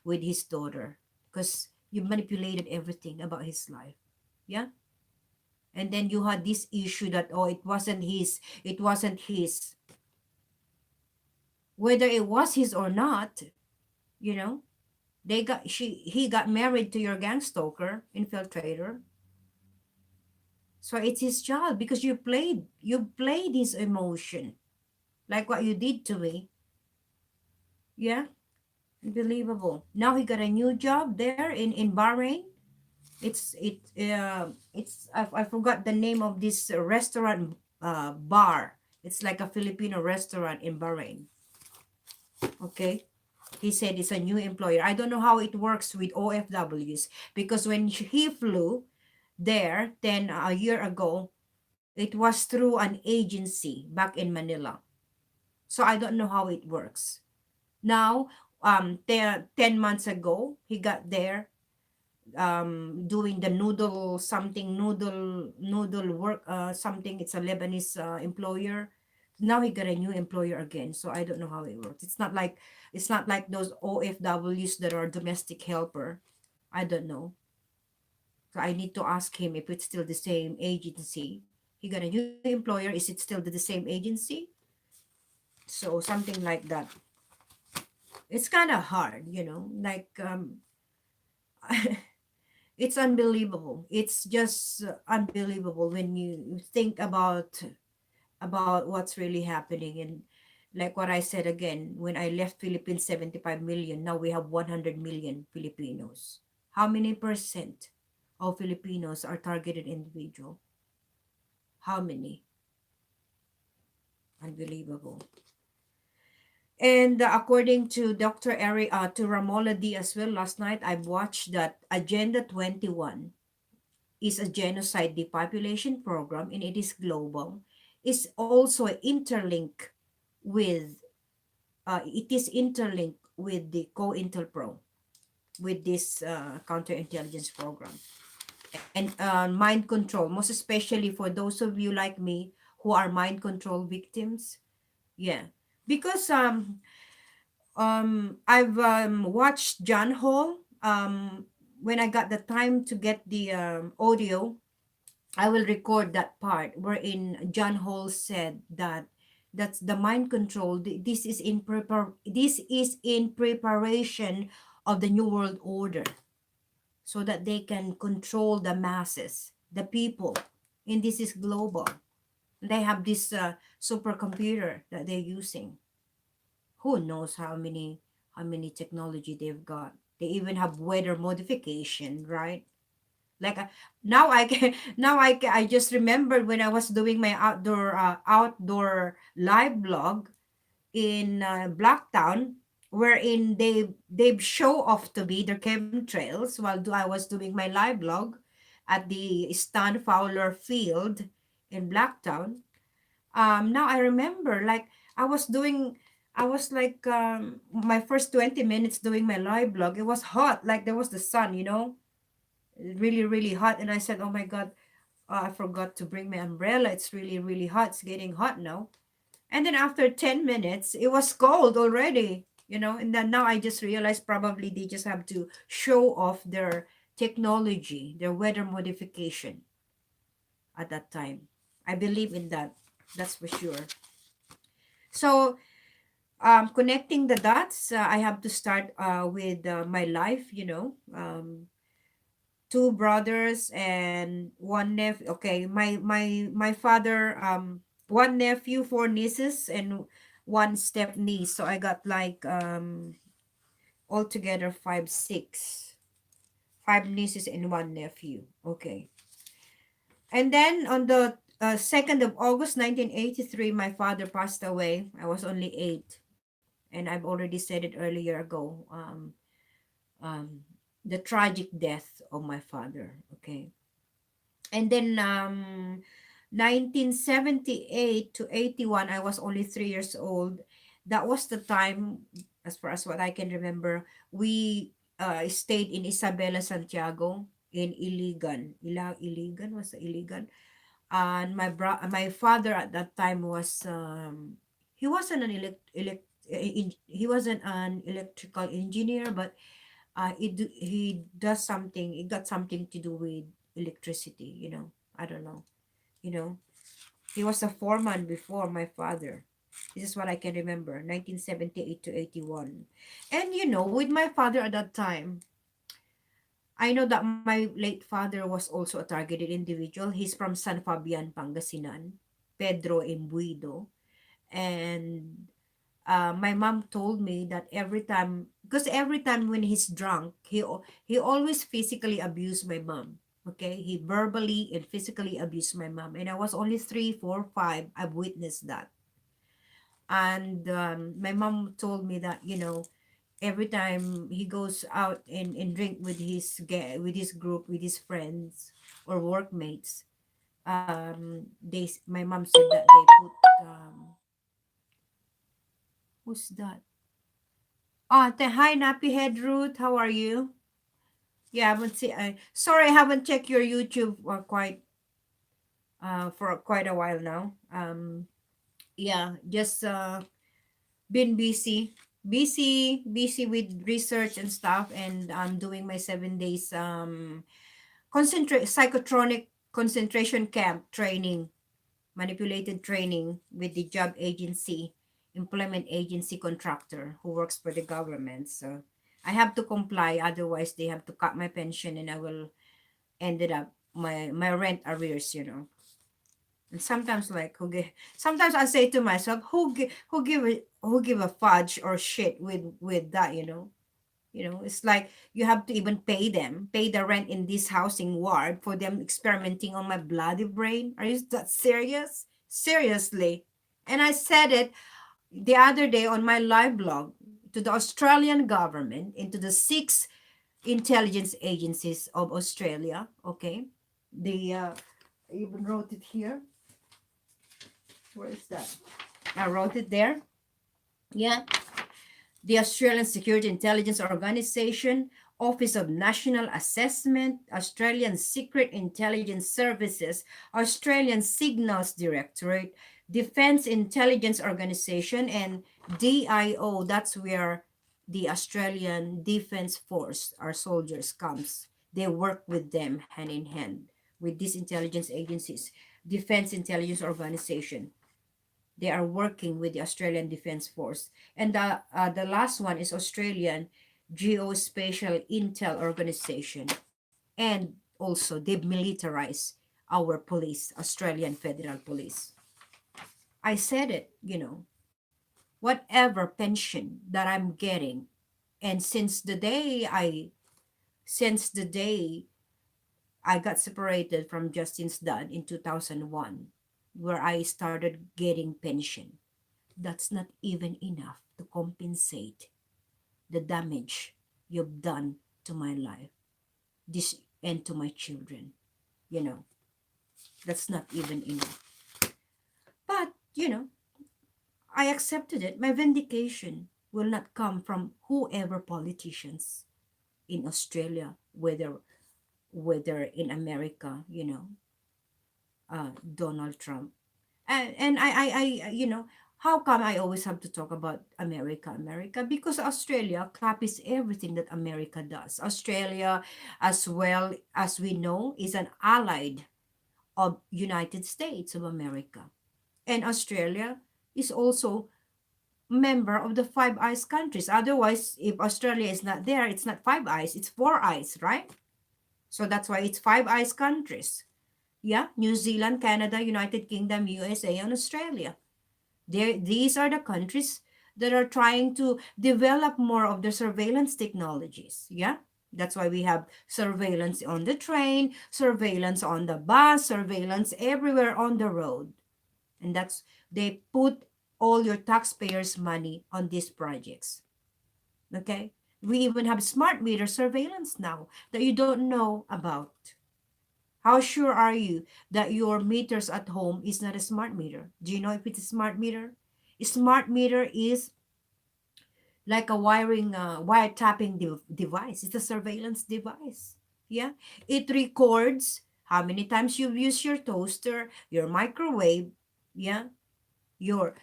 Speaker 1: with his daughter, because you manipulated everything about his life. Yeah. And then you had this issue that, oh, it wasn't his. Whether it was his or not, you know he got married to your gang stalker infiltrator. So it's his child, because you played his emotion, like what you did to me. Yeah. Unbelievable. Now he got a new job there in Bahrain. I forgot the name of this restaurant, bar. It's like a Filipino restaurant in Bahrain. Okay. He said it's a new employer. I don't know how it works with OFWs, because when he flew there 10 a year ago, it was through an agency back in Manila. So I don't know how it works. Now, 10 months ago, he got there, doing the noodle work, something. It's a Lebanese employer. Now he got a new employer again, so I don't know how it works. It's not like those OFWs that are domestic helper. I don't know. So I need to ask him if it's still the same agency. He got a new employer. Is it still the same agency? So something like that. It's kind of hard, like, it's unbelievable. It's just unbelievable when you think about what's really happening. And like what I said again, when I left Philippines, 75 million. Now we have 100 million Filipinos. How many percent of Filipinos are targeted individual? How many? Unbelievable. And according to Dr. Eric, to Ramola D as well, last night I watched that Agenda 21 is a genocide depopulation program, and it is global. Is also interlinked with it is interlinked with the COINTELPRO.
Speaker 2: with this counterintelligence program and mind control, most especially for those of you like me who are mind control victims. Yeah, because I've watched John Hall. When I got the time to get the audio, I will record that part wherein John Hall said that that's the mind control. This is in preparation of the new world order, so that they can control the masses, the people, and this is global. They have this supercomputer that they're using. Who knows how many technology they've got? They even have weather modification, right? Like now I can I just remembered when I was doing my outdoor live blog in Blacktown, wherein they show off to me their chemtrails while I was doing my live blog at the Stan Fowler Field in Blacktown. Now I remember, like, I was doing I was like my first 20 minutes doing my live blog. It was hot, like there was the sun, really really hot, and I said, oh my god, I forgot to bring my umbrella. It's really really hot. It's getting hot now. And then after 10 minutes, it was cold already, and then now I just realized probably they just have to show off their technology, their weather modification at that time. I believe in that. That's for sure. So, connecting the dots, I have to start with my life, two brothers and one nephew. Okay, my father, one nephew, four nieces, and one step niece. So I got like altogether five, six, five nieces and one nephew. Okay, and then on the 2nd of August 1983, my father passed away. I was only 8, and I've already said it earlier ago. Um, the tragic death of my father. Okay, and then 1978 to 81, I was only 3 years old. That was the time, as far as what I can remember, we stayed in Isabela, Santiago, in Iligan. Iligan was Iligan. And my father at that time was he wasn't an he wasn't an electrical engineer, but he does something. It got something to do with electricity. I don't know. You know, he was a foreman before my father. This is what I can remember, 1978 to 81. And with my father at that time, I know that my late father was also a targeted individual. He's from San Fabian, Pangasinan, Pedro Embuido. And my mom told me that because every time when he's drunk, he always physically abused my mom. Okay, he verbally and physically abused my mom, and I was only 3, 4, 5. I've witnessed that, and my mom told me that every time he goes out and drink with his group, with his friends or workmates, my mom said that they put who's that? Hi, Nappy Head Ruth. How are you? Yeah, I haven't seen. Sorry, I haven't checked your YouTube for quite a while now. Yeah, just been busy with research and stuff, and I'm doing my 7 days concentrate psychotronic concentration camp training, manipulated training with the job agency, employment agency contractor who works for the government. So I have to comply, otherwise they have to cut my pension, and I will ended up my rent arrears. And sometimes, like, sometimes I say to myself, who give a fudge or shit with that. It's like you have to even pay the rent in this housing ward for them experimenting on my bloody brain. Are you that serious? Seriously. And I said it the other day on my live blog to the Australian government and to the 6 intelligence agencies of Australia. Okay. I even wrote it here. Where is that? I wrote it there. Yeah. The Australian Security Intelligence Organization,
Speaker 1: Office of National Assessment, Australian Secret Intelligence Services, Australian Signals Directorate, Defense Intelligence Organization, and DIO. That's where the Australian Defense Force, our soldiers, comes. They work with them hand in hand with these intelligence agencies. Defense Intelligence Organization. They are working with the Australian Defence Force. And the last one is Australian Geospatial Intel Organization. And also, they've militarized our police, Australian Federal Police. I said it, whatever pension that I'm getting, and since the day I got separated from Justin's dad in 2001, where I started getting pension, that's not even enough to compensate the damage you've done to my life, this and to my children. You know, that's not even enough. But, I accepted it. My vindication will not come from whoever politicians in Australia, whether in America, Donald Trump. And how come I always have to talk about America? Because Australia copies everything that America does. Australia, as well as we know, is an allied of United States of America. And Australia is also member of the Five Eyes countries. Otherwise, if Australia is not there, it's not Five Eyes, it's Four Eyes, right? So that's why it's Five Eyes countries. Yeah, New Zealand, Canada, United Kingdom, USA, and Australia. These are the countries that are trying to develop more of the surveillance technologies. Yeah, that's why we have surveillance on the train, surveillance on the bus, surveillance everywhere on the road. And that's, they put all your taxpayers' money on these projects. Okay? We even have smart meter surveillance now that you don't know about. How sure are you that your meters at home is not a smart meter? Do you know if it's a smart meter? A smart meter is like a wiretapping device. It's a surveillance device. Yeah, it records how many times you've used your toaster, your microwave, yeah, your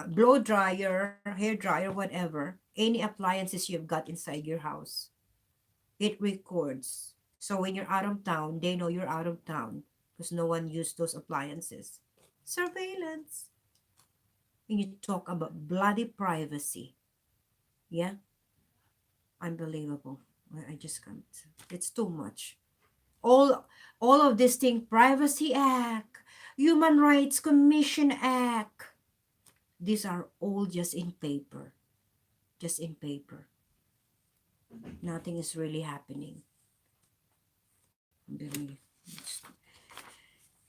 Speaker 1: blow dryer, hair dryer, whatever, any appliances you've got inside your house. It records. So when you're out of town, they know you're out of town because no one used those appliances. Surveillance. And you talk about bloody privacy. Yeah, unbelievable. I just can't. It's too much. All all of this thing, Privacy Act, Human Rights Commission Act. These are all just in paper. Just in paper. Nothing is really happening. Really.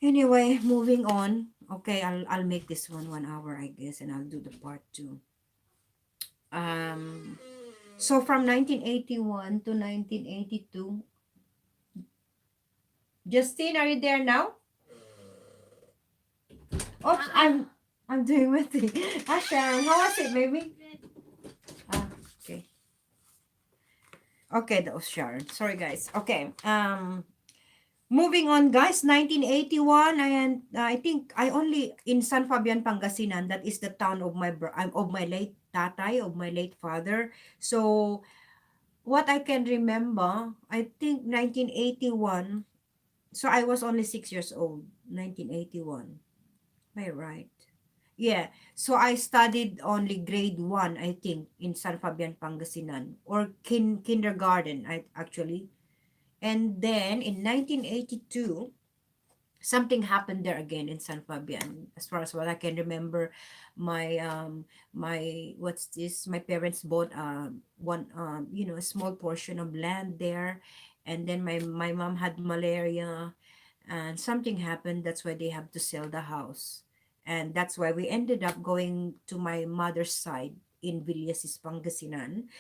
Speaker 1: Anyway, moving on. Okay, I'll make this one 1 hour, I guess, and I'll do the part two. So from 1981 to 1982, Justine, are you there now? Oops, I'm doing my thing. Sharon, how was it, baby? Okay. Okay, that was Sharon. Sorry, guys. Okay. Moving on, guys. 1981, and I think I only in San Fabian, Pangasinan. That is the town of my late tatay, of my late father. So, what I can remember, I think 1981. So I was only 6 years old. 1981. Am I right? Yeah. So I studied only grade 1, I think, in San Fabian, Pangasinan, or kindergarten, actually. And then in 1982, something happened there again in San Fabian. As far as what I can remember, my what's this? My parents bought a small portion of land there, and then my mom had malaria, and something happened. That's why they have to sell the house, and that's why we ended up going to my mother's side in Villasis, Pangasinan,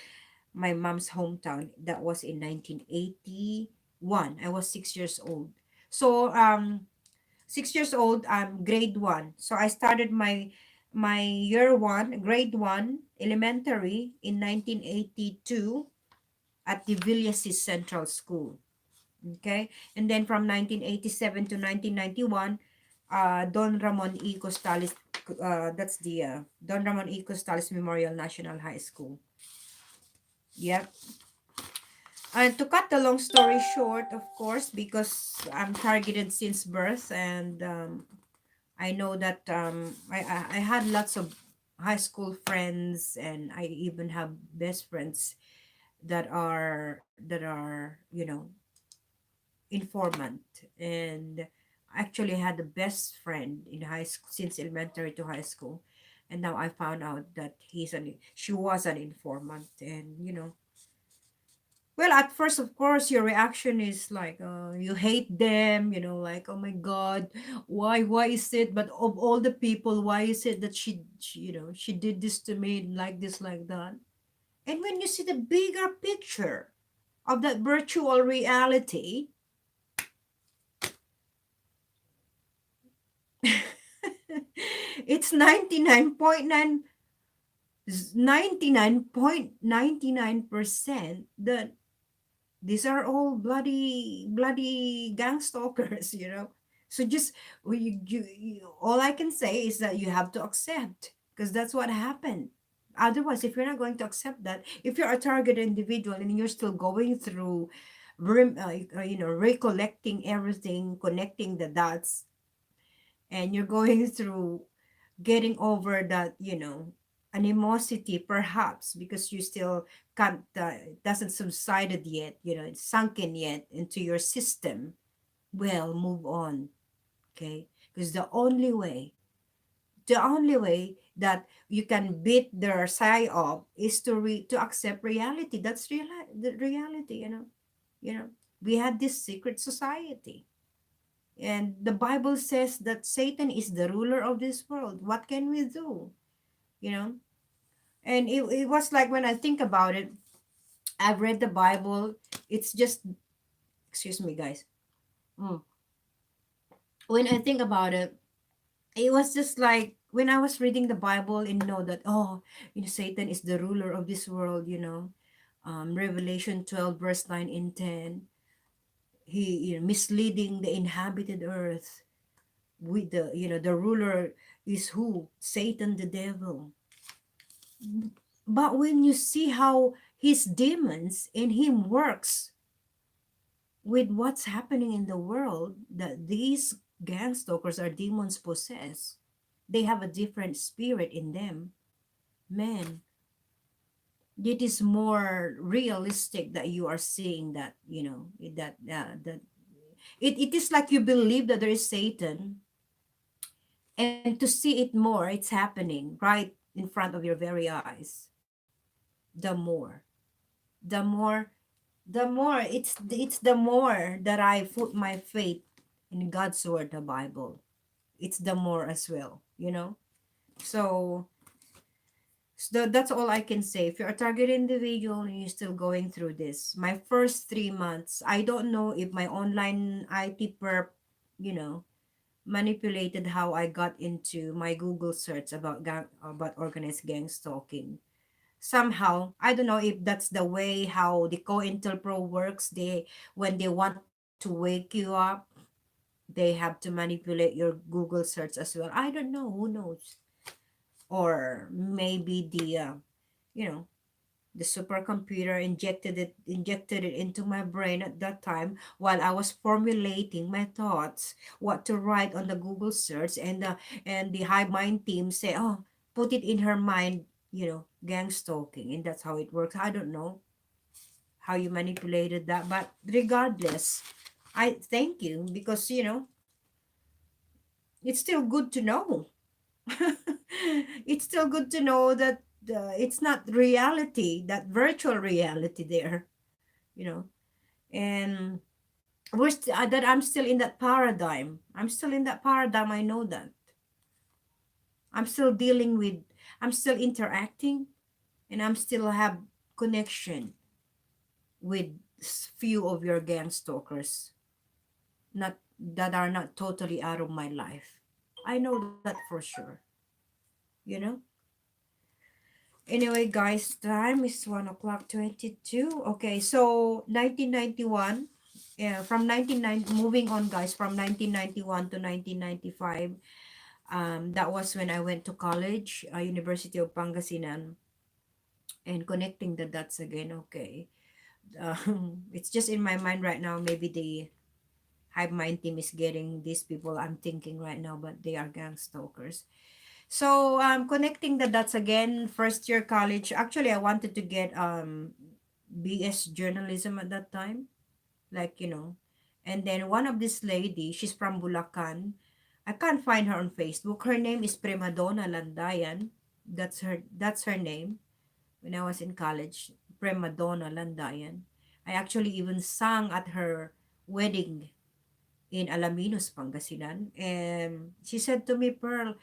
Speaker 1: my mom's hometown. That was in 1981. I was 6 years old. So 6 years old, I'm grade 1. So I started my year 1, grade 1, elementary in 1982. at the Villasis Central School. Okay, and then from 1987 to 1991, Don Ramon E. Costales, that's the Don Ramon E. Costales Memorial National High School. Yep. And to cut the long story short, of course, because I'm targeted since birth, and I know that I had lots of high school friends, and I even have best friends that are informant, and actually had the best friend in high school since elementary to high school, and now I found out that she was an informant, and well, at first, of course, your reaction is like, you hate them, like, oh my God, why is it? But of all the people, why is it that she did this to me, like this, like that? And when you see the bigger picture of that virtual reality, it's 99.99% that these are all bloody gang stalkers. So just all I can say is that you have to accept, because that's what happened. Otherwise, if you're not going to accept that, if you're a target individual and you're still going through recollecting everything, connecting the dots, and you're going through getting over that, animosity, perhaps because you still can't, doesn't subsided yet, it's sunken yet into your system. Well, move on. Okay, because the only way that you can beat their psyop is to accept reality. That's the reality. We had this secret society, and the Bible says that Satan is the ruler of this world. What can we do? You know, and it was like, when I think about it, I've read the Bible. It's just, excuse me, guys. Mm. When I think about it, it was just like when I was reading the Bible and know that, oh, Satan is the ruler of this world. Revelation 12 verse 9 and 10. He, misleading the inhabited earth with the ruler is who? Satan, the devil. But when you see how his demons in him works with what's happening in the world, that these gang stalkers are demons possessed, they have a different spirit in them. Man, it is more realistic that you are seeing that, that it is like you believe that there is Satan, and to see it more, it's happening right in front of your very eyes. The more the more the more it's the more that I put my faith in God's word, the Bible. It's the more as well. So that's all I can say. If you're a target individual and you're still going through this, my first 3 months, I don't know if my online IT perp, you know, manipulated how I got into my Google search about organized gang stalking. Somehow, I don't know if that's the way how the COINTELPRO works. When they want to wake you up, they have to manipulate your Google search as well. I don't know. Who knows? Or maybe you know the supercomputer injected it into my brain at that time while I was formulating my thoughts, what to write on the Google search, and the high mind team say, oh, put it in her mind, gang stalking, and that's how it works. I don't know how you manipulated that, but regardless, I thank you, because it's still good to know. It's still good to know that it's not reality, that virtual reality there, you know. And that I'm still in that paradigm. I'm still in that paradigm. I know that. I'm still dealing with, I'm still interacting, and I'm still have connection with few of your gang stalkers, not that are not totally out of my life. I know that for sure, you know. Anyway, guys, time is 1 o'clock 22. Okay, so 1991. Yeah, from 1990, moving on, guys, from 1991 to 1995. That was when I went to college, University of Pangasinan, and connecting the dots again. Okay, it's just in my mind right now. Maybe the Hive Mind team is getting these people I'm thinking right now, but they are gang stalkers. So connecting the dots again, first year college. Actually, I wanted to get BS journalism at that time, like And then one of this lady, she's from Bulacan. I can't find her on Facebook. Her name is Primadonna Landayan. That's her name when I was in college. Primadonna Landayan. I actually even sang at her wedding in Alaminos, Pangasinan. And she said to me, Pearl,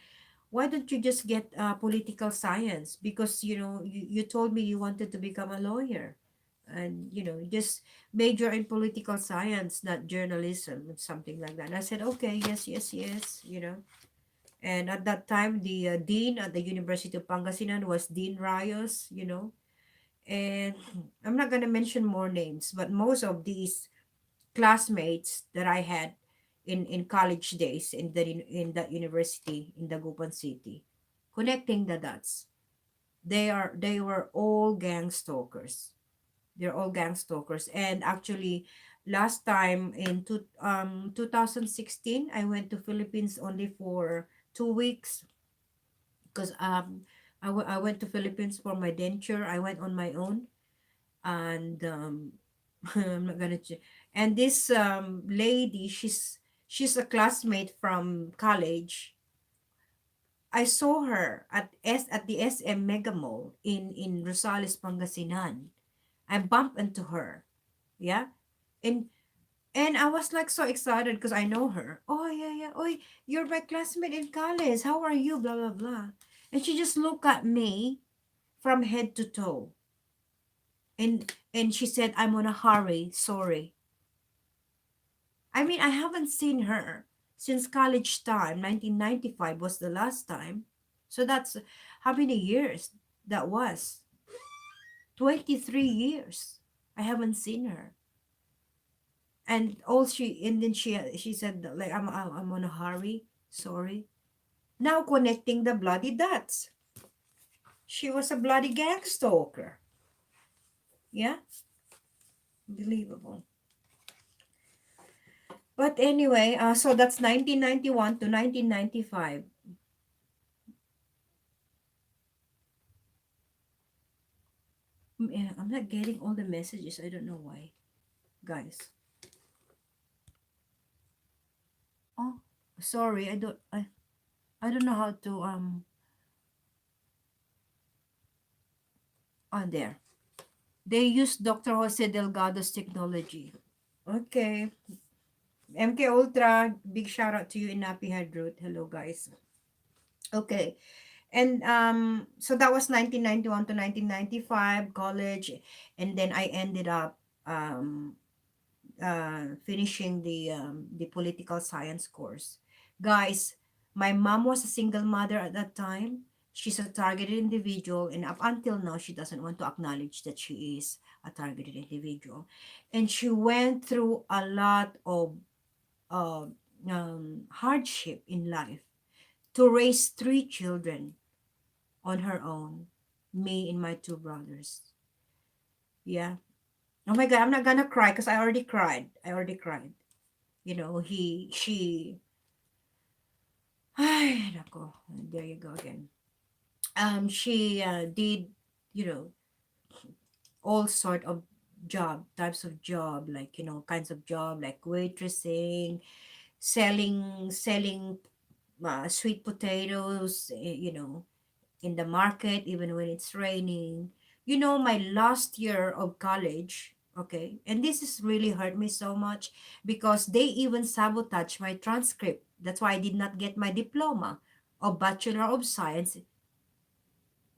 Speaker 1: why don't you just get political science? Because, you told me you wanted to become a lawyer. And, just major in political science, not journalism, and something like that. And I said, okay, yes, yes, yes, And at that time, the dean at the University of Pangasinan was Dean Rayos. And I'm not going to mention more names, but most of these classmates that I had in college days in that university in Dagupan City, connecting the dots. They were all gang stalkers. They're all gang stalkers. And actually, last time in 2016, I went to Philippines only for 2 weeks because I went to Philippines for my denture. I went on my own and I'm not gonna and this lady, she's a classmate from college. I saw her at the SM Mega Mall in Rosales, Pangasinan. I bumped into her, yeah, and I was like so excited because I know her. Oh yeah, yeah. Oh, you're my classmate in college. How are you? Blah blah blah. And she just looked at me from head to toe, and she said, "I'm on a hurry. Sorry." I mean, I haven't seen her since college time. 1995 was the last time. So that's how many years that was? 23 years. I haven't seen her. And then she said that, like I'm on a hurry. Sorry. Now connecting the bloody dots. She was a bloody gang stalker. Yeah? Unbelievable. But anyway, so that's 1991 to 1995. Yeah, I'm not getting all the messages. I don't know why, guys. Oh, sorry. I don't know how to on there. They use Dr. Jose Delgado's technology. Okay. MK Ultra, big shout out to you in Nappy Head Road. Hello, guys. Okay. And so that was 1991 to 1995 college, and then I ended up finishing the political science course. Guys, my mom was a single mother at that time. She's a targeted individual, and up until now, she doesn't want to acknowledge that she is a targeted individual. And she went through a lot of uh, hardship in life to raise three children on her own, me and my two brothers. Yeah. Oh my God, I'm not gonna cry because I already cried. I already cried. She, ay, nako, there you go again. She did, you know, all sort of types of job, like, kinds of job, like waitressing, selling sweet potatoes, in the market, even when it's raining. My last year of college, okay, and this has really hurt me so much because they even sabotaged my transcript. That's why I did not get my diploma of Bachelor of Science,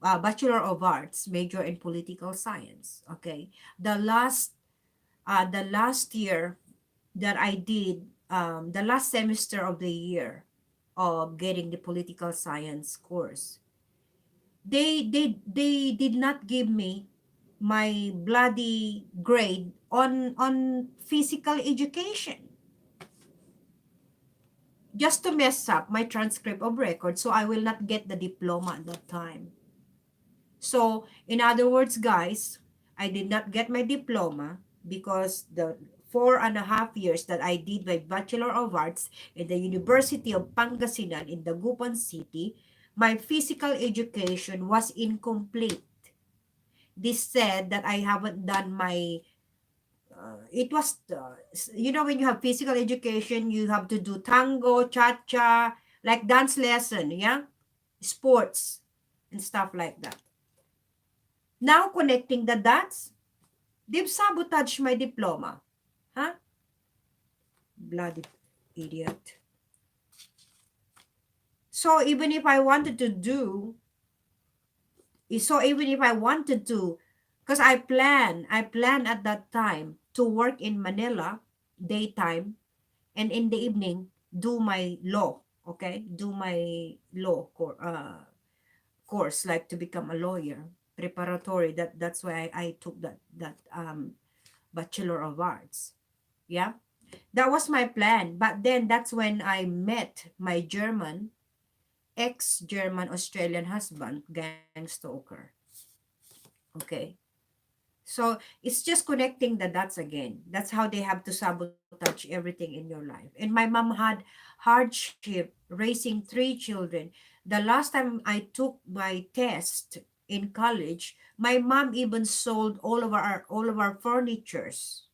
Speaker 1: Bachelor of Arts, major in political science. Okay, the last year that I did, the last semester of the year of getting the political science course,
Speaker 2: They did not give me my bloody grade on physical education, just to mess up my transcript of record, so I will not get the diploma at that time. So in other words, guys, I did not get my diploma because the 4.5 years that I did my Bachelor of Arts in the University of Pangasinan in Dagupan City, my physical education was incomplete. This said that I haven't done my it was when you have physical education, you have to do tango, cha-cha, like dance lesson, yeah, sports and stuff like that. Now connecting the dots, they've sabotaged my diploma. Huh? Bloody idiot. So even if I wanted to do, so even if I wanted to, because I plan at that time to work in Manila daytime, and in the evening do my law, okay, do my course, like to become a lawyer, preparatory. That's why I took that Bachelor of Arts. Yeah, that was my plan. But then that's when I met my ex-German Australian husband, Gang Stoker. Okay. So it's just connecting the dots again. That's how they have to sabotage everything in your life. And my mom had hardship raising 3 children. The last time I took my test in college, my mom even sold all of our furnitures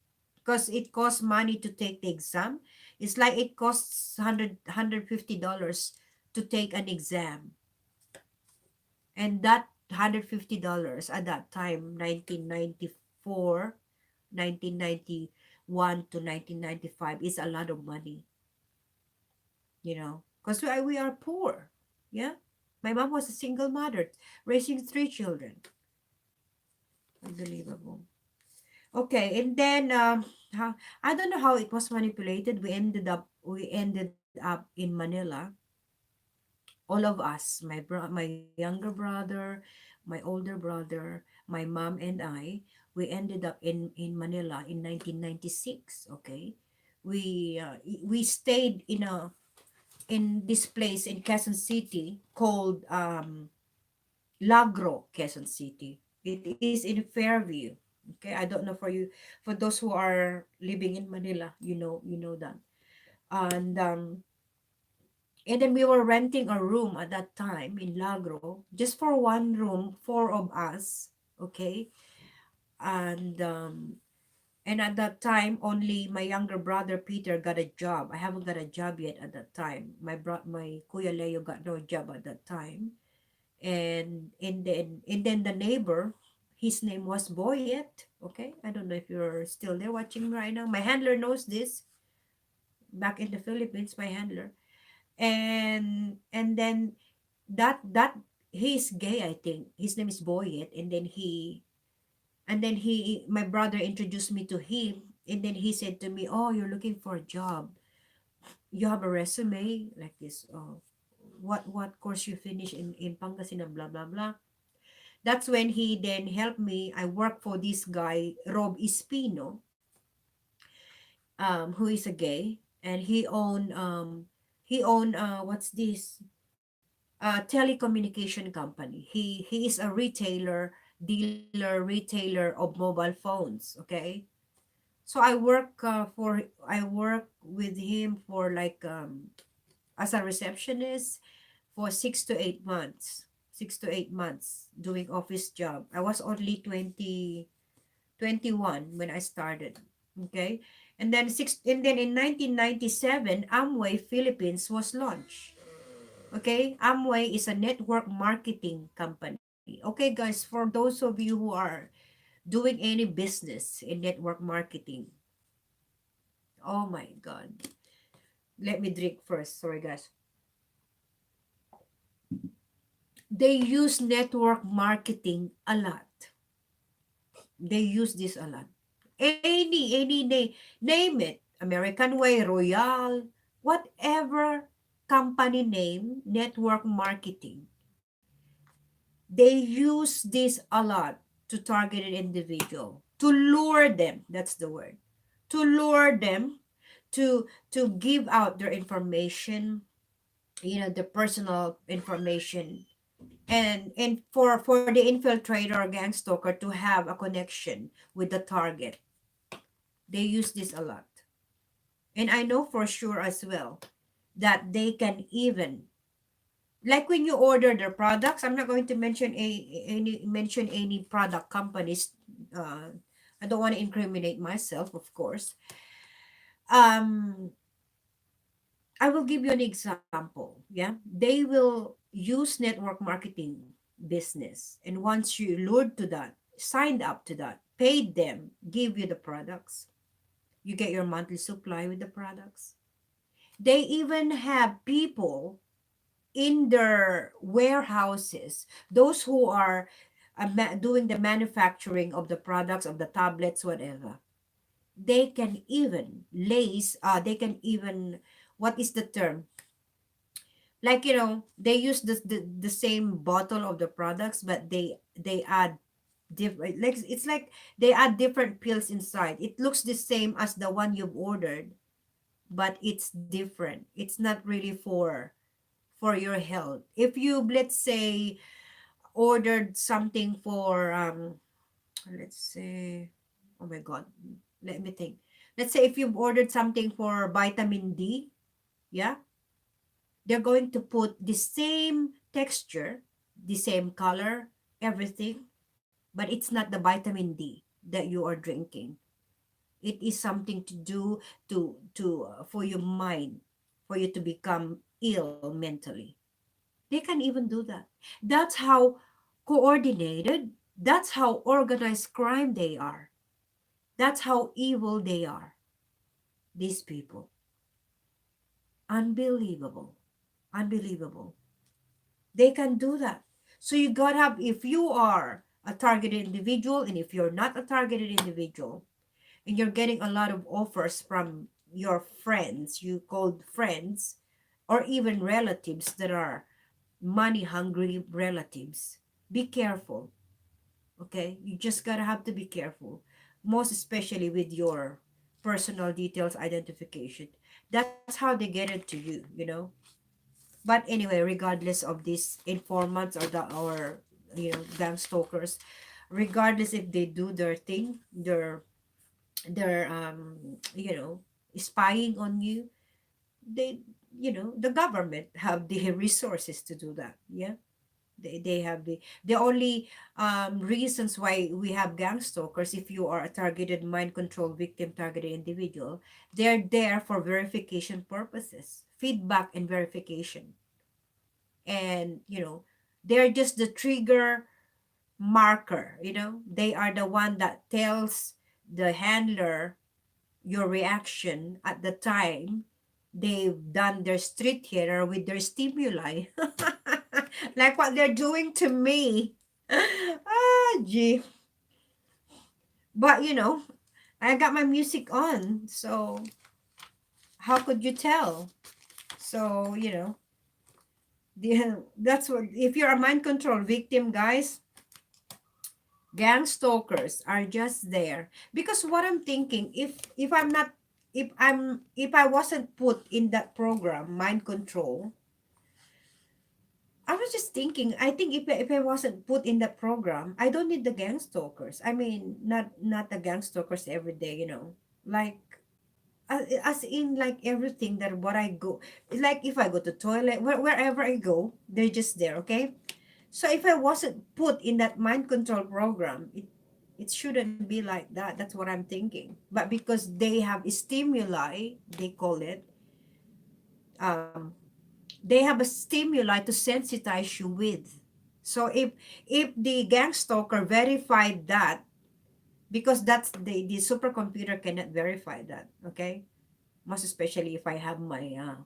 Speaker 2: because it costs money to take the exam. It's like it costs $150 to take an exam. And that $150 at that time, 1994, 1991 to 1995, is a lot of money, because we are poor. Yeah. My mom was a single mother raising 3 children. Unbelievable. Okay. And then, I don't know how it was manipulated. We ended up in Manila, all of us, my younger brother, my older brother, my mom and we ended up in Manila in 1996. Okay, we stayed in this place in Quezon City called Lagro, Quezon City. It is in Fairview. Okay, I don't know for those who are living in Manila, you know that. And then we were renting a room at that time in Lagro, just for one room, 4 of us. Okay. And and at that time, only my younger brother Peter got a job. I haven't got a job yet at that time. My Kuya Leo got no job at that time. And then the neighbor, his name was Boyet. Okay. I don't know if you're still there watching right now. My handler knows this. Back in the Philippines, my handler. And then that he's gay, I think. His name is Boyet. And then he my brother introduced me to him, and then he said to me, "Oh, you're looking for a job. You have a resume like this. Oh, what course you finish in Pangasinan, blah blah blah." That's when he then helped me. I worked for this guy, Rob Espino, who is a gay, and he owned what's this, telecommunication company. He is a retailer of mobile phones. Okay, so I work with him for like as a receptionist for 6 to 8 months. 6 to 8 months doing office job. I was only 21 when I started. Okay, and then in 1997, Amway Philippines was launched. Okay, Amway is a network marketing company. Okay, guys, for those of you who are doing any business in network marketing, oh my God. Let me drink first. Sorry, guys. They use network marketing a lot. They use this a lot. Name it. American Way, Royal, whatever company name, network marketing. They use this a lot to target an individual, to lure them. That's the word. To lure them to give out their information, the personal information, and for the infiltrator or gang stalker to have a connection with the target. They use this a lot. And I know for sure as well that they can even, like when you order their products, I'm not going to mention any product companies. uh I don't want to incriminate myself, of course. um I will give you an example. Yeah, they will use network marketing business, and once you lured to that, signed up to that, paid them, give you the products, you get your monthly supply with the products. They even have people in their warehouses, those who are doing the manufacturing of the products, of the tablets, whatever. They can even they can even, what is the term, like, they use the same bottle of the products, but they add different, like, it's like they add different pills inside. It looks the same as the one you've ordered, but it's different. It's not really for your health. If you, let's say, ordered something for let's say, oh my god, let me think. Let's say if you've ordered something for vitamin D, yeah, they're going to put the same texture, the same color, everything, but it's not the vitamin D that you are drinking. It is something to do to for your mind, for you to become ill mentally. They can even do that. That's how coordinated, that's how organized crime they are. That's how evil they are. These people. Unbelievable. Unbelievable. They can do that. So you gotta have, if you are a targeted individual, and if you're not a targeted individual, and you're getting a lot of offers from your friends, you called friends, or even relatives that are money hungry relatives, be careful. Okay, you just gotta have to be careful, most especially with your personal details identification. That's how they get it to you. But anyway, regardless of these informants or the or gang stalkers, regardless if they do their thing, their spying on you, they, the government have the resources to do that. Yeah, they have the only reasons why we have gang stalkers. If you are a targeted mind control victim, targeted individual, they're there for verification purposes, feedback and verification. And they're just the trigger marker. They are the one that tells the handler your reaction at the time they've done their street theater with their stimuli. Like what they're doing to me. Gee. But I got my music on, so how could you tell? So that's what, if you're a mind control victim, guys, gang stalkers are just there. Because what I'm thinking, if I'm not, if I wasn't put in that program, mind control, I was just thinking, I think if I wasn't put in that program, I don't need the gang stalkers. I mean, not the gang stalkers every day. Like, as in, like, everything that what I go, like if I go to toilet, wherever I go, they're just there, okay? So if I wasn't put in that mind control program, it shouldn't be like that. That's what I'm thinking. But because they have stimuli, they call it, um, they have a stimuli to sensitize you with. So if the gang stalker verified that, because that's the supercomputer cannot verify that, okay? Most especially if I have my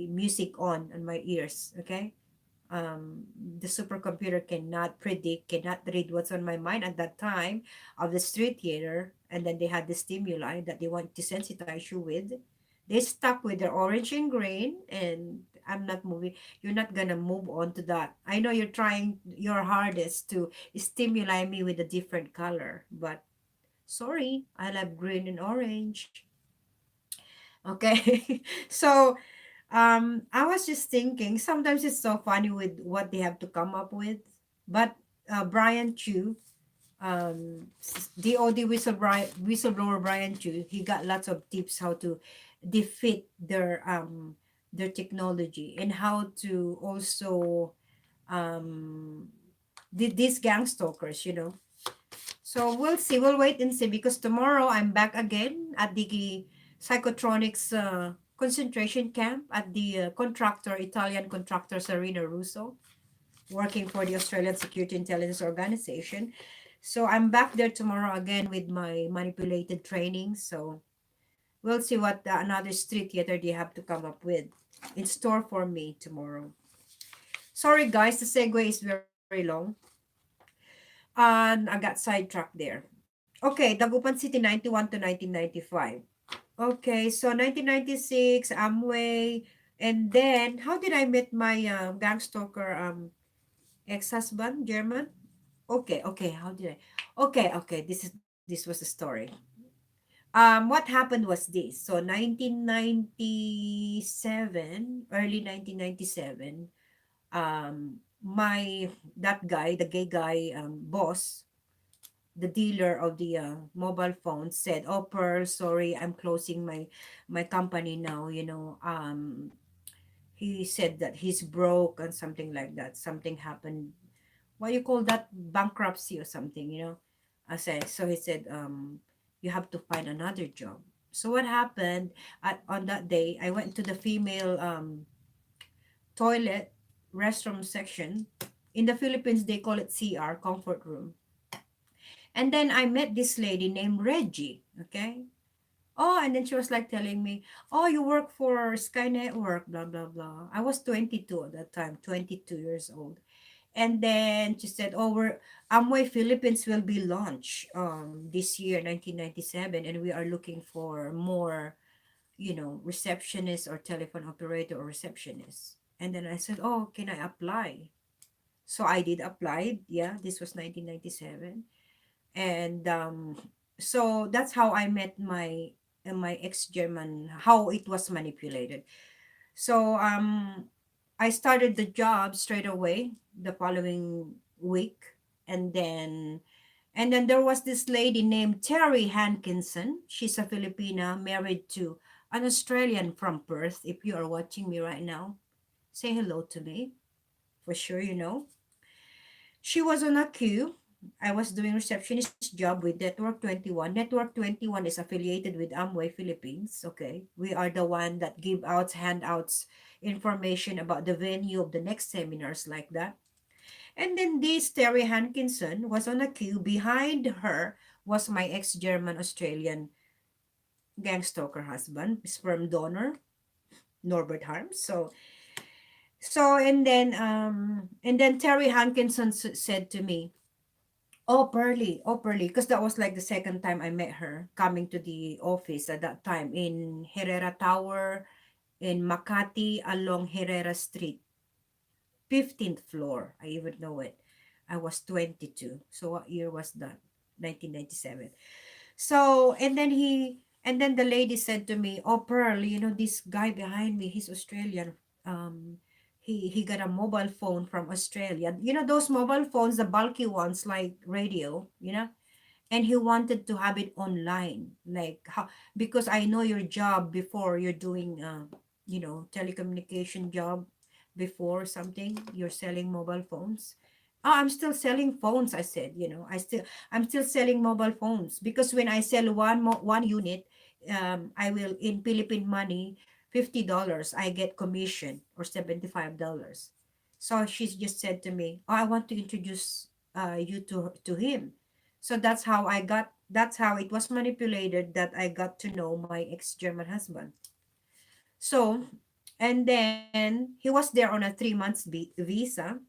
Speaker 2: music on my ears, okay? The supercomputer cannot predict, cannot read what's on my mind at that time of the street theater, and then they had the stimuli that they want to sensitize you with. They stuck with their orange and green, and I'm not moving. You're not gonna move on to that. I know you're trying your hardest to stimulate me with a different color, but sorry, I love green and orange. Okay. So I was just thinking, sometimes it's so funny with what they have to come up with. But Brian Chu, DOD whistleblower Brian Chu, he got lots of tips how to defeat their technology, and how to also these gang stalkers, you know. So we'll see. We'll wait and see, because tomorrow I'm back again at the Psychotronics concentration camp at the Italian contractor Serena Russo, working for the Australian Security Intelligence Organization. So I'm back there tomorrow again with my manipulated training. So we'll see what another street theater they have to come up with in store for me tomorrow. Sorry guys, the segue is very long. And I got sidetracked there. Okay, Dagupan City 91 to 1995. Okay, so 1996, Amway. And then, how did I meet my gang stalker ex-husband, German? Okay, how did I? Okay, this was the story. What happened was this. So 1997, early 1997, my that guy, the gay guy, boss, the dealer of the mobile phone, said, "Oh, Pearl, sorry, I'm closing my company now. He said that he's broke and something like that. Something happened. What you call that? Bankruptcy or something, you know?" I said. So he said, "You have to find another job." So what happened on that day? I went to the female toilet restroom section. In the Philippines, they call it CR, comfort room. And then I met this lady named Reggie. Okay. Oh, and then she was like telling me, "Oh, you work for Sky Network, blah, blah, blah." I was 22 at that time, 22 years old. And then she said, "Oh, Amway Philippines will be launched this year, 1997, and we are looking for more, receptionist or telephone operator or receptionist." And then I said, "Oh, can I apply?" So I did apply. Yeah, this was 1997. And so that's how I met my ex-German, how it was manipulated. So I started the job straight away the following week. And then and then there was this lady named Terry Hankinson. She's a Filipina married to an Australian from Perth. If you are watching me right now, say hello to me. For sure, you know. She was on a queue. I was doing receptionist job with Network 21. Network 21 is affiliated with Amway Philippines. Okay. We are the one that give out handouts information about the venue of the next seminars, like that. And then this Terry Hankinson was on a queue. Behind her was my ex-German Australian gang stalker husband, sperm donor, Norbert Harms. So and then Terry Hankinson said to me, Oh, Pearly, because that was like the second time I met her coming to the office at that time in Herrera Tower in Makati along Herrera Street, 15th floor. I even know it. I was 22. So what year was that? 1997. So, and then the lady said to me, "Oh, Pearl, this guy behind me, he's Australian. Um, he got a mobile phone from Australia. You know those mobile phones, the bulky ones like radio, and he wanted to have it online, like how, because I know your job before, you're doing telecommunication job before, something you're selling mobile phones. Oh, I'm still selling phones, I said. I'm still selling mobile phones, because when I sell one unit, I will, in Philippine money, $50 I get commission, or $75. So she just said to me, "Oh, I want to introduce you to him." So that's how it was manipulated, that I got to know my ex-German husband. So, and then he was there on a 3 months visa.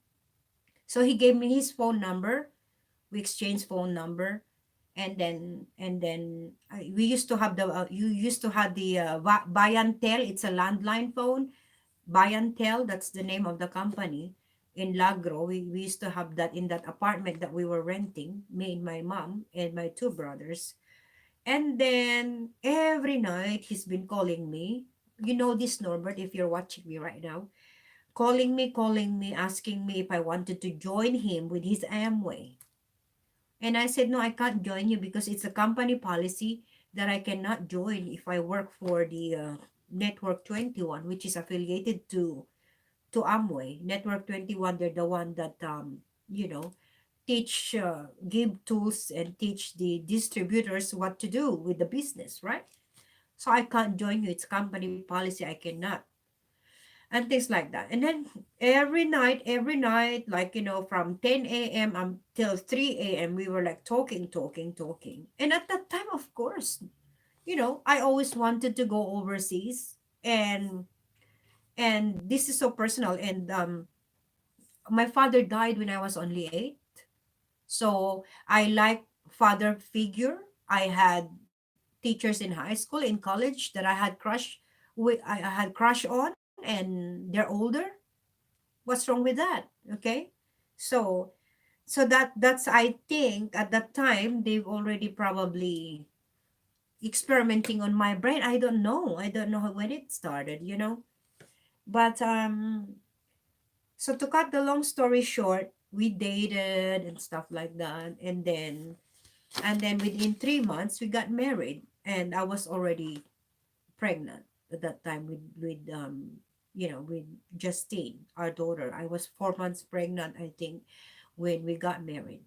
Speaker 2: So he gave me his phone number. We exchanged phone number.
Speaker 1: we used to have the you used to have the Bayantel. It's a landline phone. Bayantel, that's the name of the company in Lagro. We used to have that in that apartment that we were renting, me and my mom and my two brothers. And then every night he's been calling me. You know this, Norbert, if you're watching me right now, calling me, asking me if I wanted to join him with his Amway. And I said, no, I can't join you because it's a company policy that I cannot join if I work for the Network 21, which is affiliated to Amway. Network 21, they're the one that, you know, teach, give tools and teach the distributors what to do with the business, right? So I can't join you. It's company policy. I cannot. And things like that. And then every night, like, from 10 a.m. until 3 a.m., we were like talking. And at that time, of course, I always wanted to go overseas. And this is so personal. And my father died when I was only 8. So I like father figure. I had teachers in high school, in college that I had crush on, and they're older. What's wrong with that? Okay. So that's, I think at that time they've already probably experimenting on my brain. I don't know when it started. But so to cut the long story short, we dated and stuff like that. And then within 3 months we got married, and I was already pregnant at that time with Justine, our daughter. I was 4 months pregnant, I think, when we got married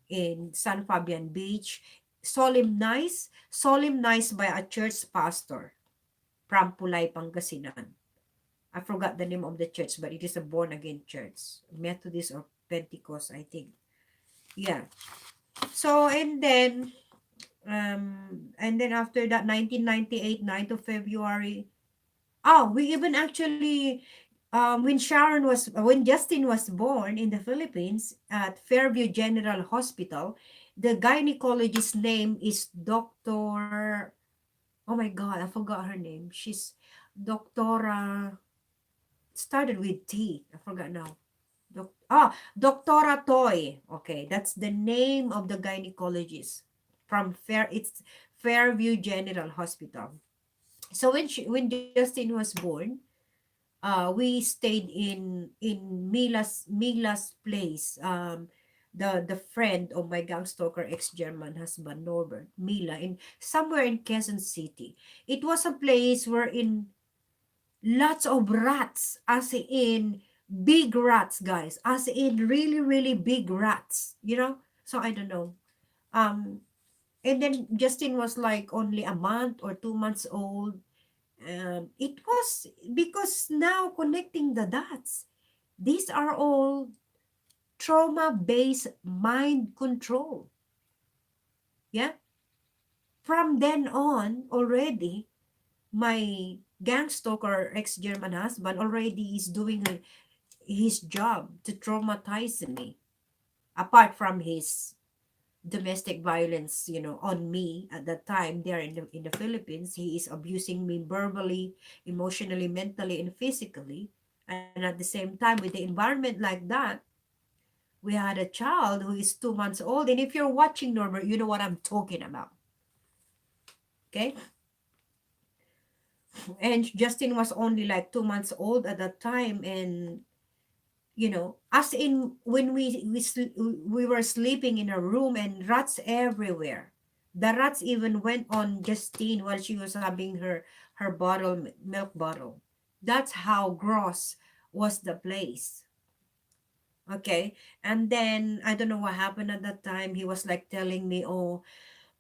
Speaker 1: in San Fabian Beach, solemnized by a church pastor from Pulay, Pangasinan. I forgot the name of the church, but it is a born again church, Methodist or Pentecost, I think. Yeah. So and then after that, 1998, 9th of February. Oh, we even actually, when Justin was born in the Philippines at Fairview General Hospital, the gynecologist's name is Doctor. Oh my God, I forgot her name. She's Doctora. Started with T. I forgot now. Doctora Toy. Okay, that's the name of the gynecologist from It's Fairview General Hospital. So when Justin was born, we stayed in Mila's place. The friend of my gang stalker ex-German husband Norbert, Mila, in somewhere in Quezon City. It was a place where in lots of rats, as in big rats, guys, as in really really big rats. So I don't know. Um, and then Justin was like only a month or 2 months old. It was because now connecting the dots, these are all trauma-based mind control. Yeah. From then on, already, my gang stalker ex-German husband already is doing his job to traumatize me. Apart from his domestic violence, on me at that time there in the Philippines, he is abusing me verbally, emotionally, mentally, and physically. And at the same time, with the environment like that, we had a child who is 2 months old. And if you're watching, Norbert, you know what I'm talking about. Okay. And Justin was only like 2 months old at that time. And as in when we were sleeping in a room and rats everywhere. The rats even went on Justine while she was having her milk bottle. That's how gross was the place. Okay. And then I don't know what happened at that time. He was like telling me, "Oh,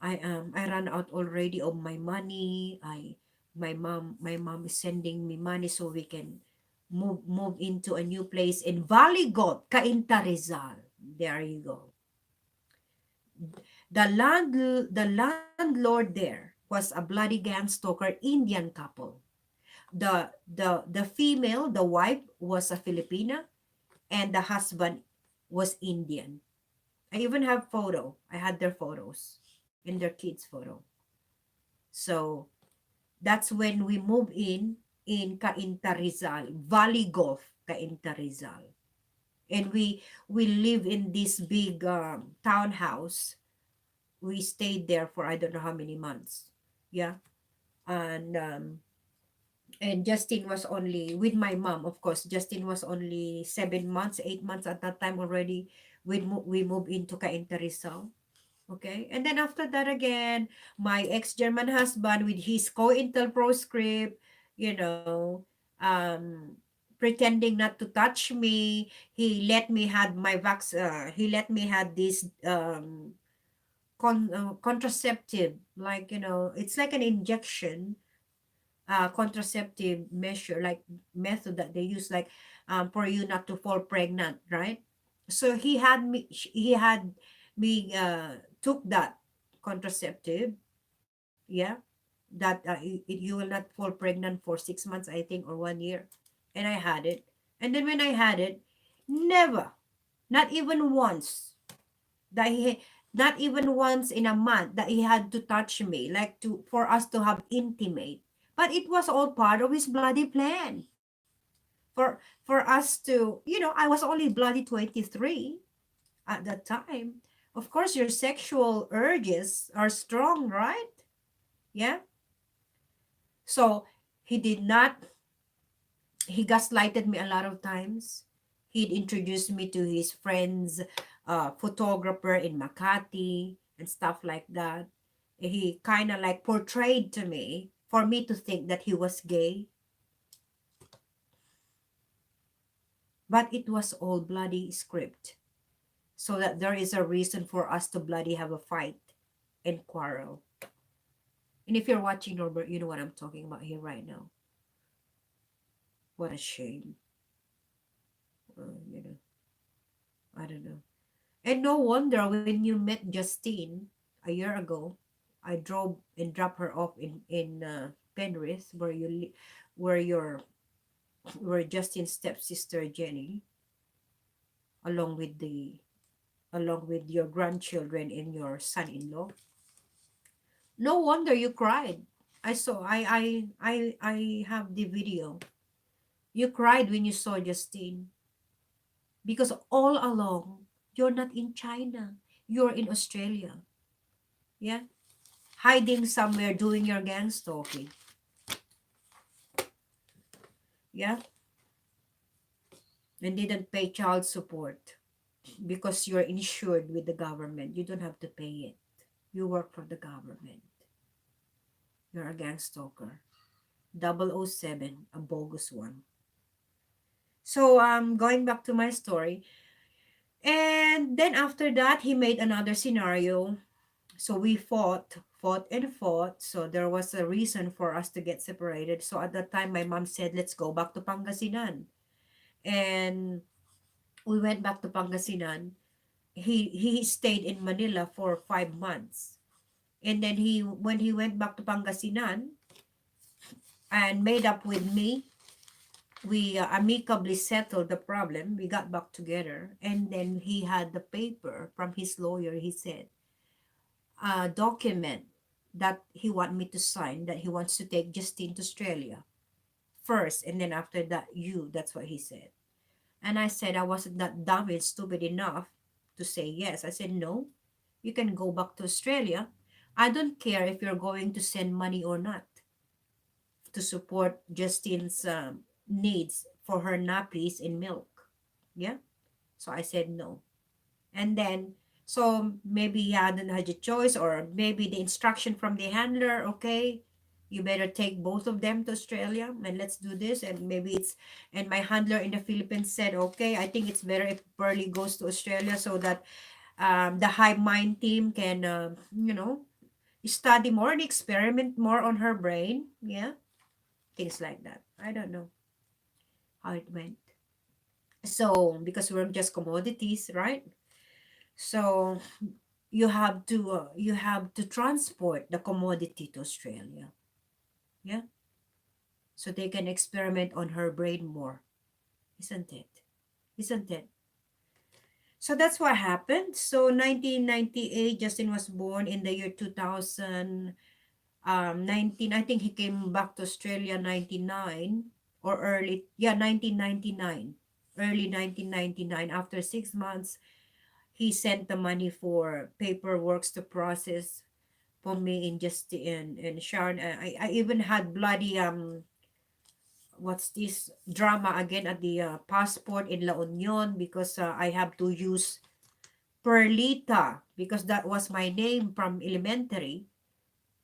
Speaker 1: I ran out already of my money. My mom is sending me money so we can move into a new place in Valley Gold, Cainta Rizal." There you go. The landlord there was a bloody gang stalker Indian couple. The female, the wife, was a Filipina, and the husband was Indian.
Speaker 2: I even have photo. I had their photos in their kids' photo. So that's when we moved in Cainta Rizal, Valley Golf, Cainta Rizal. And we live in this big townhouse. We stayed there for I don't know how many months. Yeah. And Justin was only with my mom, of course. Justin was only 7 months, 8 months at that time already. We moved into Cainta Rizal. Okay. And then after that again, my ex-German husband with his co-intel proscript, you know, pretending not to touch me. He let me had my he let me had this contraceptive, like, it's like an injection, contraceptive measure, like method that they use, like for you not to fall pregnant, right? So he had me took that contraceptive, yeah, that you will not fall pregnant for 6 months, I think, or 1 year. And I had it. And then when I had it, never, not even once, that he not even once in a month that he had to touch me, like to for us to have intimate. But it was all part of his bloody plan for us to, I was only bloody 23 at that time. Of course, your sexual urges are strong, right? Yeah. So he did not, he gaslighted me a lot of times. He'd introduce me to his friends, photographer in Makati and stuff like that. He kind of like portrayed to me for me to think that he was gay, but it was all bloody script, so that there is a reason for us to bloody have a fight and quarrel. And if you're watching, Norbert, you know what I'm talking about here right now. What a shame. You know, I don't know. And no wonder when you met Justine a year ago, I drove and dropped her off in Penrith, where your where Justine's stepsister Jenny, along with your grandchildren and your son-in-law. No wonder you cried. I saw. I have the video. You cried when you saw Justine, because all along you're not in China. You're in Australia. Yeah, hiding somewhere doing your gang stalking. Yeah, and didn't pay child support because you're insured with the government. You don't have to pay it. You work for the government. You're a gang stalker. 007, a bogus one. So going back to my story. And then after that, he made another scenario. So we fought and fought. So there was a reason for us to get separated. So at that time, my mom said, let's go back to Pangasinan. And we went back to Pangasinan. He stayed in Manila for 5 months. And then when he went back to Pangasinan and made up with me, we amicably settled the problem. We got back together. And then he had the paper from his lawyer. He said, a document that he want me to sign, that he wants to take Justine to Australia first, and then after that you. That's what he said. And I said I wasn't that dumb and stupid enough to say yes. I said no, you can go back to Australia. I don't care if you're going to send money or not to support Justine's needs for her nappies and milk. Yeah. So I said no. And then, so maybe he hadn't had a choice, or maybe the instruction from the handler, okay, you better take both of them to Australia and let's do this. And maybe and my handler in the Philippines said, okay, I think it's better if Pearly goes to Australia, so that the Hive Mind team can, study more and experiment more on her brain. Yeah, things like that. I don't know how it went. So, because we're just commodities, right? So you have to transport the commodity to Australia. Yeah. So they can experiment on her brain more. Isn't it? Isn't it?
Speaker 1: So that's what happened. So 1998, Justin was born. In the year 2000, 19, I think he came back to Australia 99 or early, yeah, 1999, early 1999. After 6 months, he sent the money for paperwork to process for me in just in Sharon. I even had bloody what's this drama again at the passport in La Union, because I have to use Perlita, because that was my name from elementary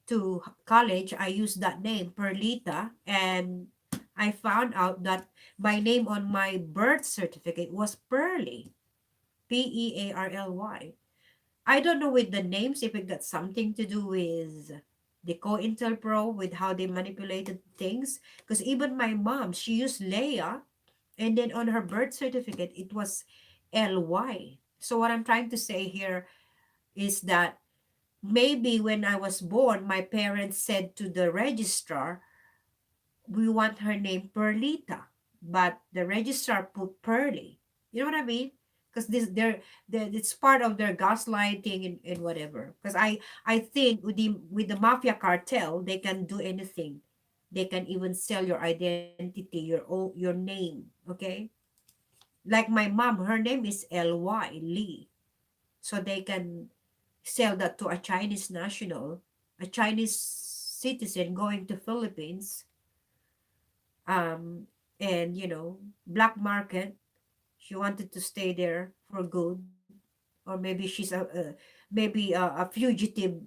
Speaker 1: to college. I used that name, Perlita, and I found out that my name on my birth certificate was Pearly, Pearly. I don't know with the names if it got something to do with the COINTELPRO, with how they manipulated things. Because even my mom, she used Leia, and then on her birth certificate, it was LY. So what I'm trying to say here is that maybe when I was born, my parents said to the registrar, we want her name Perlita, but the registrar put Pearly. You know what I mean? Because they're it's part of their gaslighting and whatever. Because I think with the mafia cartel, they can do anything. They can even sell your identity, your name. Okay, like my mom, her name is Ly Lee, so they can sell that to a Chinese national, a Chinese citizen going to Philippines, um, and black market. She wanted to stay there for good, or maybe she's a fugitive,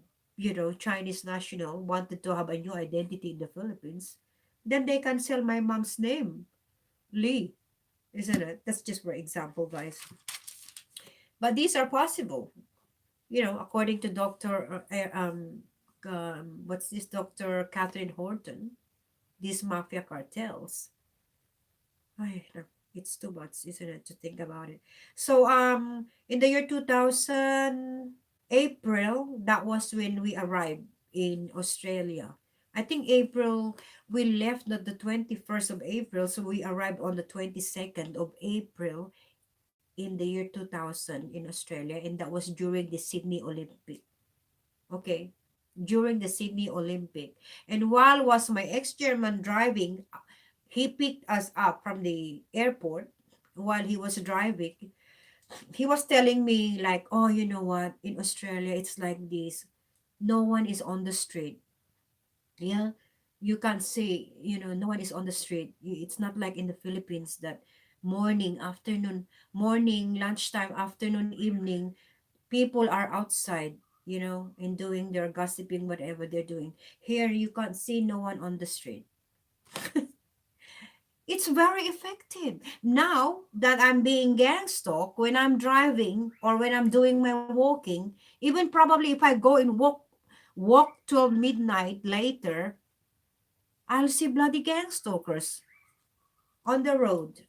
Speaker 1: Chinese national wanted to have a new identity in the Philippines. Then they can sell my mom's name, Lee, isn't it? That's just for example, guys. But these are possible, according to what's this, Dr. Catherine Horton, these mafia cartels. Ay, no, it's too much, isn't it, to think about it. So, in the year 2000, April, that was when we arrived in Australia. I think April, we left on the 21st of April, so we arrived on the 22nd of April in the year 2000 in Australia, and that was during the Sydney Olympic. Okay, during the Sydney Olympic. And while was my ex-German driving, he picked us up from the airport. While he was driving, he was telling me like, oh, you know what, in Australia it's like this, no one is on the street. Yeah, you can't say, no one is on the street. It's not like in the Philippines that morning, afternoon, morning, lunchtime, afternoon, evening, people are outside, and doing their gossiping, whatever they're doing. Here you can't see no one on the street. It's very effective. Now that I'm being gang stalked when I'm driving or when I'm doing my walking, even probably if I go and walk till midnight later, I'll see bloody gang stalkers on the road.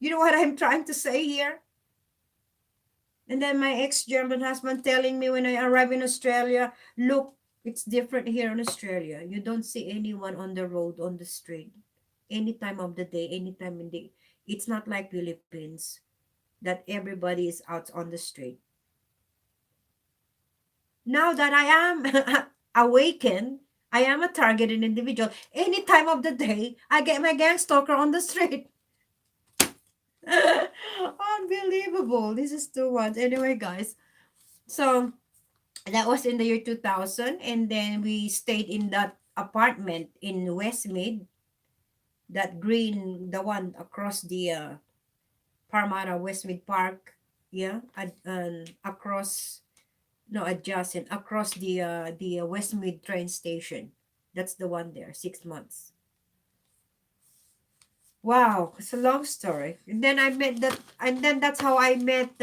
Speaker 1: You know what I'm trying to say here? And then my ex-German husband telling me when I arrive in Australia, look, it's different here in Australia. You don't see anyone on the road, on the street, any time of the day, any time in the. It's not like Philippines that everybody is out on the street. Now that I am awakened, I am a targeted individual. Any time of the day, I get my gang stalker on the street. Unbelievable. This is too much. Anyway, guys. So that was in the year 2000. And then we stayed in that apartment in Westmead, that green, the one across the Parramatta Westmead Park. Yeah. Across, no, adjacent, across the Westmead train station. That's the one there, 6 months. Wow, it's a long story. And then I met that, and then that's how I met.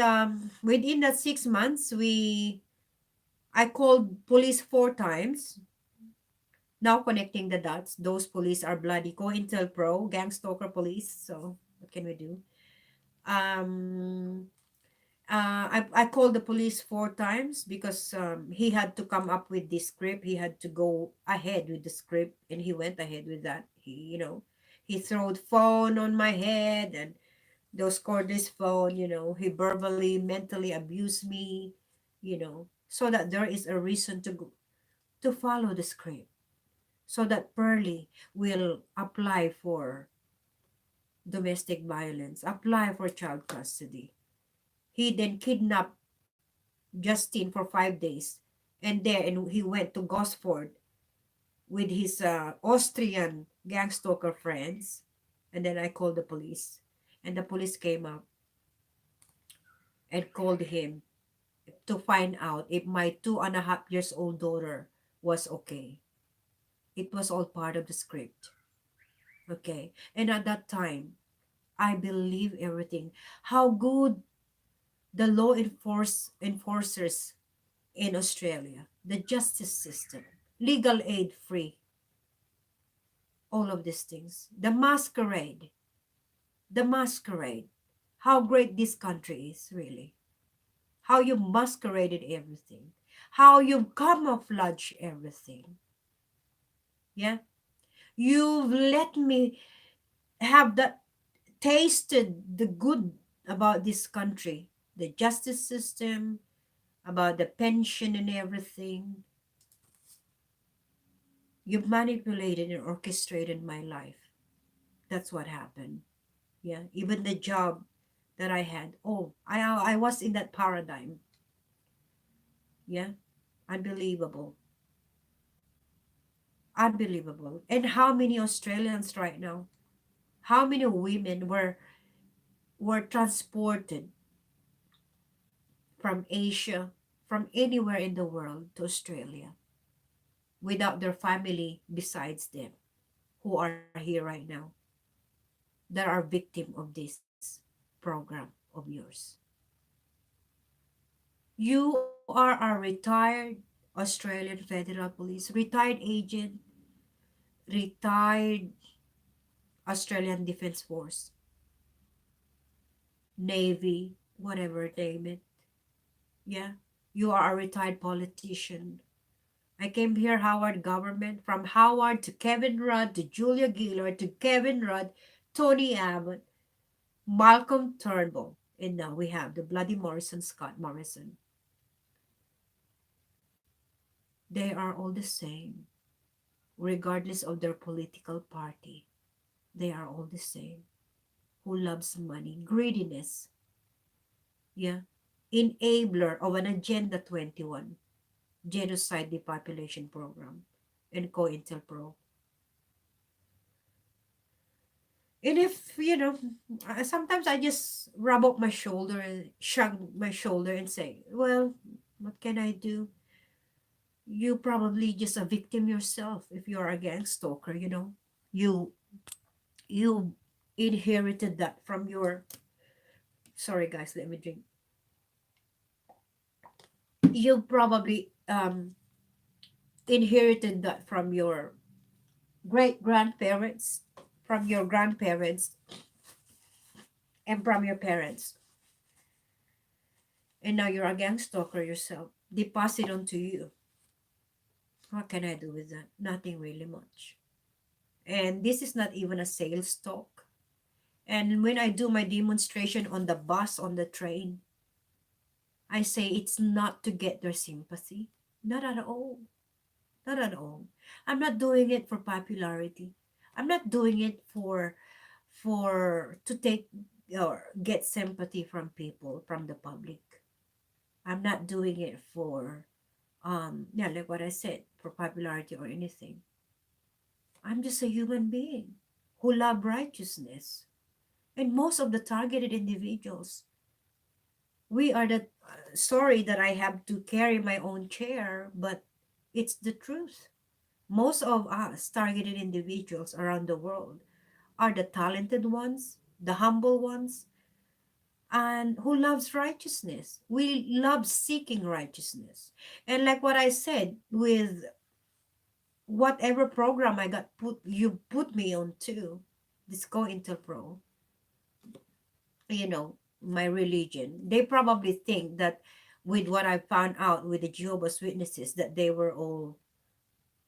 Speaker 1: Within that 6 months, I called police 4 times. Now connecting the dots, those police are bloody COINTELPRO, gang stalker police. So what can we do? Um, I called the police 4 times because he had to come up with this script. He had to go ahead with the script, and he went ahead with that. He throwed phone on my head, and
Speaker 2: those cordless phone, he verbally, mentally abused me, so that there is a reason to follow the script, so that Pearly will apply for domestic violence, apply for child custody. He then kidnapped Justin for 5 days, and he went to Gosford with his Austrian gang stalker friends, and then I called the police, and the police came up and called him to find out if my 2.5 years old daughter was okay. It was all part of the script. Okay. And at that time, I believe everything. How good the enforcers in Australia, the justice system, legal aid free, all of these things. The masquerade. How great this country is, really. How you masqueraded everything. How you camouflage everything. Yeah. You've let me have that tasted the good about this country, the justice system, about the pension and everything. You've manipulated and orchestrated my life. That's what happened. Yeah, even the job that I had. Oh, I was in that paradigm. Yeah, unbelievable, unbelievable. And how many Australians right now? How many women were transported from Asia, from anywhere in the world to Australia without their family besides them, who are here right now, that are victim of this program of yours. You are a retired Australian Federal Police, retired agent, retired Australian Defense Force, Navy, whatever, name it. Yeah, you are a retired politician. I came here, Howard government, from Howard to Kevin Rudd to Julia Gillard to Kevin Rudd, Tony Abbott, Malcolm Turnbull, and now we have the bloody Morrison, Scott Morrison. They are all the same, regardless of their political party. They are all the same. Who loves money, greediness, yeah, enabler of an Agenda 21, genocide depopulation program, and COINTELPRO. And if, sometimes I just rub up my shoulder and shrug my shoulder and say, well, what can I do? You probably just a victim yourself if you're a gang stalker, You you inherited that from your, sorry guys, let me drink. You probably inherited that from your great grandparents, from your grandparents, and from your parents. And now you're a gang stalker yourself. They pass it on to you. What can I do with that? Nothing really much. And this is not even a sales talk. And when I do my demonstration on the bus, on the train, I say it's not to get their sympathy. Not at all. Not at all. I'm not doing it for popularity. I'm not doing it for to take or get sympathy from people, from the public. I'm not doing it for yeah, like what I said, for popularity or anything. I'm just a human being who love righteousness. And most of the targeted individuals, we are the sorry that I have to carry my own chair, but it's the truth. Most of us targeted individuals around the world are the talented ones, the humble ones, and who loves righteousness. We love seeking righteousness. And like what I said, with whatever program you put me on to, this COINTELPRO, my religion, they probably think that with what I found out with the Jehovah's Witnesses, that they were all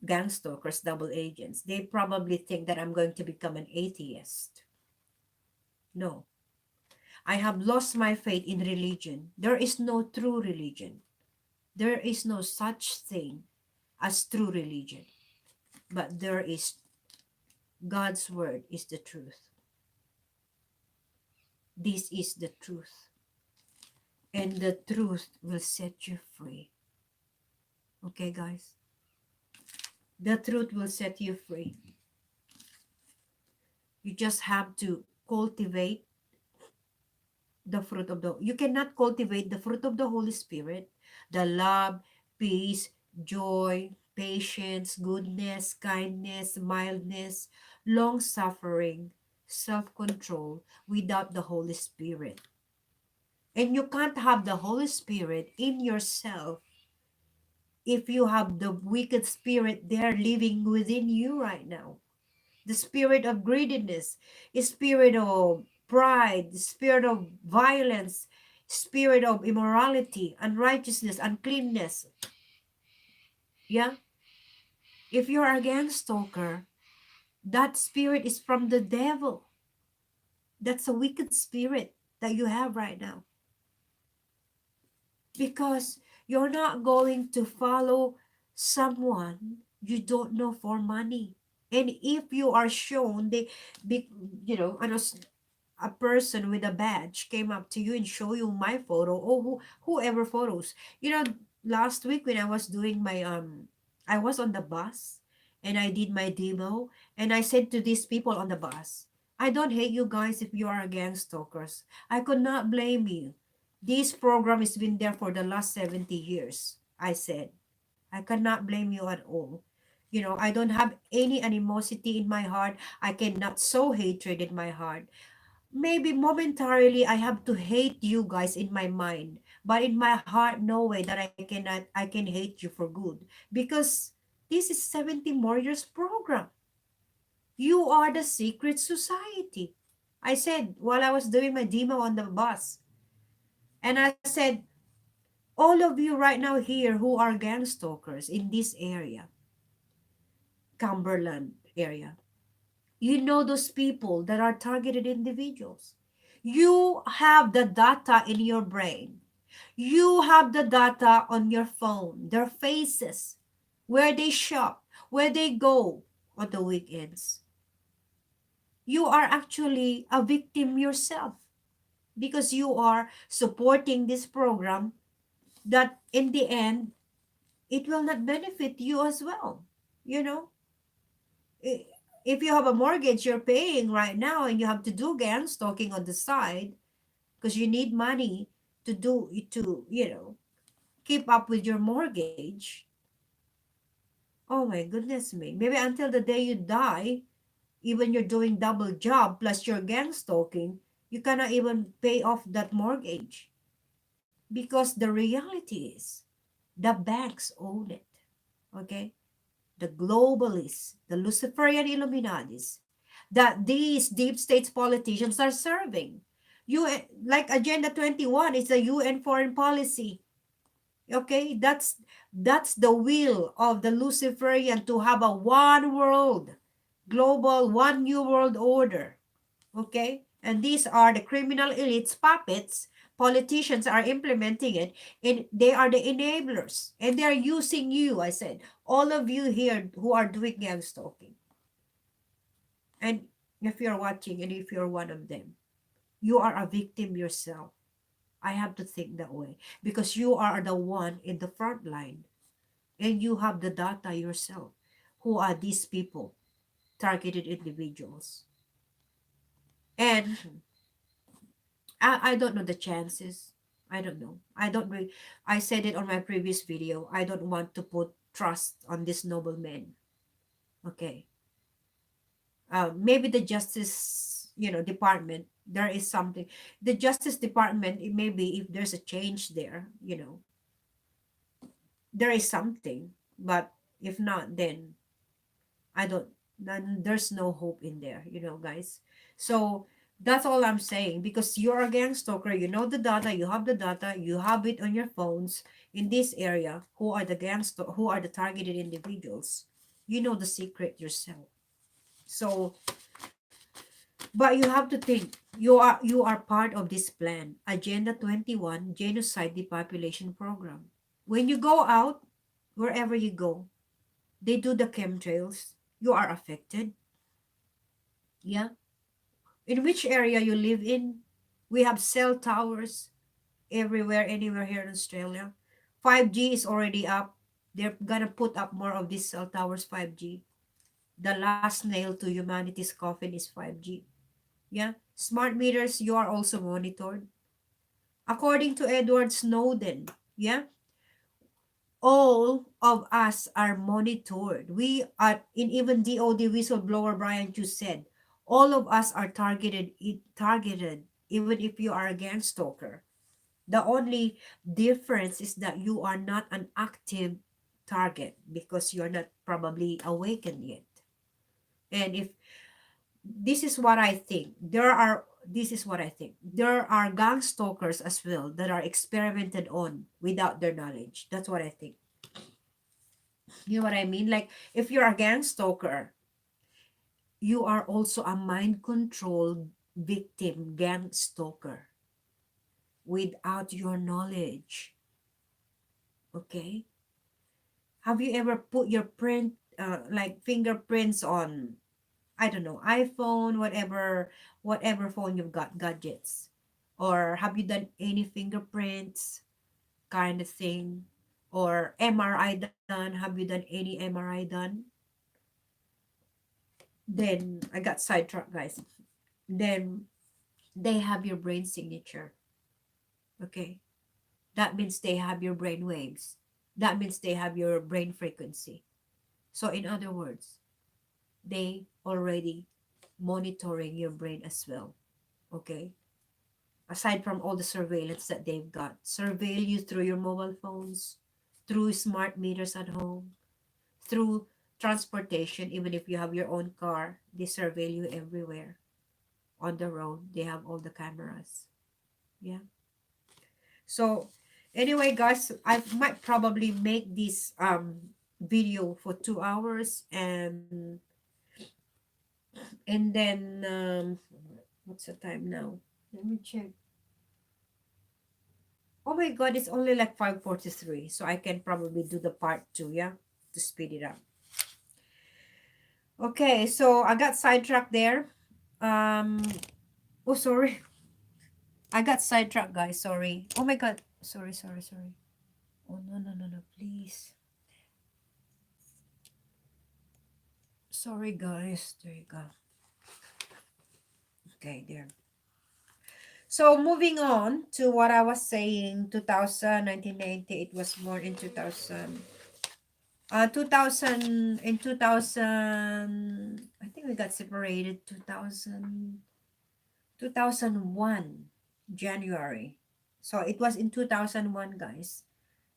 Speaker 2: gang stalkers, double agents. They probably think that I'm going to become an atheist. No, I have lost my faith in religion. There is no true religion. There is no such thing as true religion. But there is God's word is the truth. This is the truth. And the truth will set you free. Okay, guys? The truth will set you free. You just have to cultivate the fruit of the, you cannot cultivate the fruit of the Holy Spirit, the love, peace, joy, patience, goodness, kindness, mildness, long suffering, self-control without the Holy Spirit. And you can't have the Holy Spirit in yourself if you have the wicked spirit there living within you right now. The spirit of greediness, a spirit of pride, the spirit of violence, spirit of immorality, unrighteousness, uncleanness. Yeah? If you're a gang stalker, that spirit is from the devil. That's a wicked spirit that you have right now. Because you're not going to follow someone you don't know for money. And if you are shown, you know, a person with a badge came up to you and show you my photo or whoever photos. You know, last week when I was doing my I was on the bus and I did my demo and I said to these people on the bus, I don't hate you guys if you are gang stalkers. I could not blame you. This program has been there for the last 70 years. I said, I cannot blame you at all. You know, I don't have any animosity in my heart. I cannot sow hatred in my heart. Maybe momentarily I have to hate you guys in my mind, but in my heart, no way that I can hate you for good, because this is 70 Warriors program. You are the secret society. I said while I was doing my demo on the bus, and I said, all of you right now here who are gang stalkers in this area, Cumberland area, you know those people that are targeted individuals. You have the data in your brain. You have the data on your phone, their faces, where they shop, where they go on the weekends. You are actually a victim yourself because you are supporting this program that in the end, it will not benefit you as well. You know, if you have a mortgage you're paying right now and you have to do gang stalking on the side because you need money to keep up with your mortgage. Oh my goodness me, maybe until the day you die, even you're doing double job plus your gang stalking, you cannot even pay off that mortgage because the reality is the banks own it. Okay, the globalists, the Luciferian Illuminatis, that these deep states politicians are serving. Like Agenda 21 is the UN foreign policy. Okay, that's the will of the Luciferian to have a one world, global, one new world order. Okay, and these are the criminal elites, puppets. Politicians are implementing it, and they are the enablers, and they are using you. I said, all of you here who are doing gang stalking, and if you're watching, and if you're one of them, you are a victim yourself. I have to think that way because you are the one in the front line, and you have the data yourself. Who are these people? Targeted individuals, and I don't know the chances. I don't know. I said it on my previous video. I don't want to put trust on these noble men. Okay. Maybe the justice, department, there is something. The justice department, maybe if there's a change there, there is something. But if not, then then there's no hope in there, guys. So that's all I'm saying, because you're a gang stalker, you know the data, you have it on your phones in this area. Who are the who are the targeted individuals? You know the secret yourself. So, but you have to think, You are part of this plan, Agenda 21 Genocide Depopulation Program. When you go out, wherever you go, they do the chemtrails. You are affected. Yeah. In which area you live in, we have cell towers everywhere, anywhere here in Australia. 5G is already up. They're gonna put up more of these cell towers, 5G. The last nail to humanity's coffin is 5G. Yeah. Smart meters, you are also monitored. According to Edward Snowden, yeah, all of us are monitored. We are, in even DOD whistleblower Brian Chu said, all of us are targeted, even if you are a gang stalker. The only difference is that you are not an active target because you're not probably awakened yet. And if this is what I think, this is what I think. There are gang stalkers as well that are experimented on without their knowledge. That's what I think. You know what I mean? Like, if you're a gang stalker, you are also a mind controlled victim gang stalker without your knowledge. Okay? Have you ever put your like fingerprints on, I don't know, iPhone, whatever phone you've got, gadgets? Or have you done any fingerprints kind of thing? Or MRI done? Have you done any MRI done? Then I got sidetracked, guys. Then they have your brain signature. Okay. That means they have your brain waves. That means they have your brain frequency. So, in other words, they already monitoring your brain as well. Okay. Aside from all the surveillance that they've got, surveil you through your mobile phones, through smart meters at home, through transportation, even if you have your own car, they surveil you everywhere. On the road, they have all the cameras. Yeah. So anyway, guys, I might probably make this video for 2 hours, and then what's the time now? Let me check. Oh my god, it's only like 5:43, so I can probably do the part two, yeah, to speed it up. Okay, so I got sidetracked there. Um, oh sorry, I got sidetracked, guys. Sorry. Oh my god, sorry, sorry, sorry. Oh no, no, no, no, please. Sorry, guys. There you go. Okay, there. So moving on to what I was saying, 2000, 1990, it was more in 2000. 2000, in 2000, I think we got separated 2000, 2001, January. So it was in 2001, guys,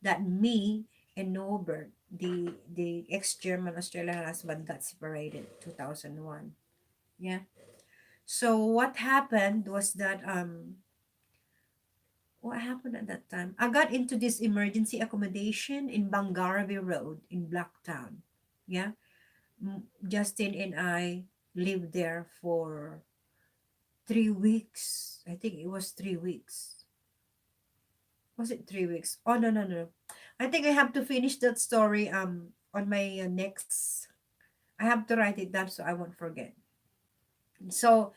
Speaker 2: that me and Norbert, the ex-German Australian husband, got separated 2001. Yeah. So what happened was that what happened at that time? I got into this emergency accommodation in Bangarby Road in Blacktown. Yeah. Justin and I lived there for 3 weeks. I think it was 3 weeks. Was it 3 weeks? Oh no, no, no. I think I have to finish that story on my next. I have to write it down so I won't forget. So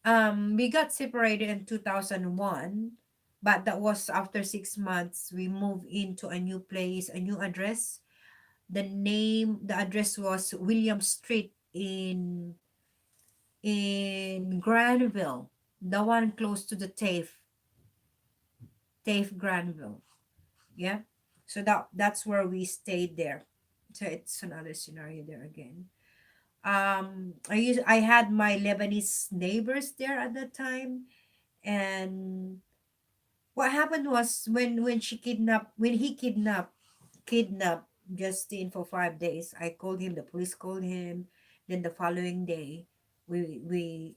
Speaker 2: we got separated in 2001, but that was after 6 months. We moved into a new place, a new address. The address was William Street in Granville, the one close to the TAFE Granville. Yeah. So that's where we stayed there. So it's another scenario there again. I had my Lebanese neighbors there at that time, and what happened was when he kidnapped Justin for 5 days. I called him. The police called him. Then the following day, we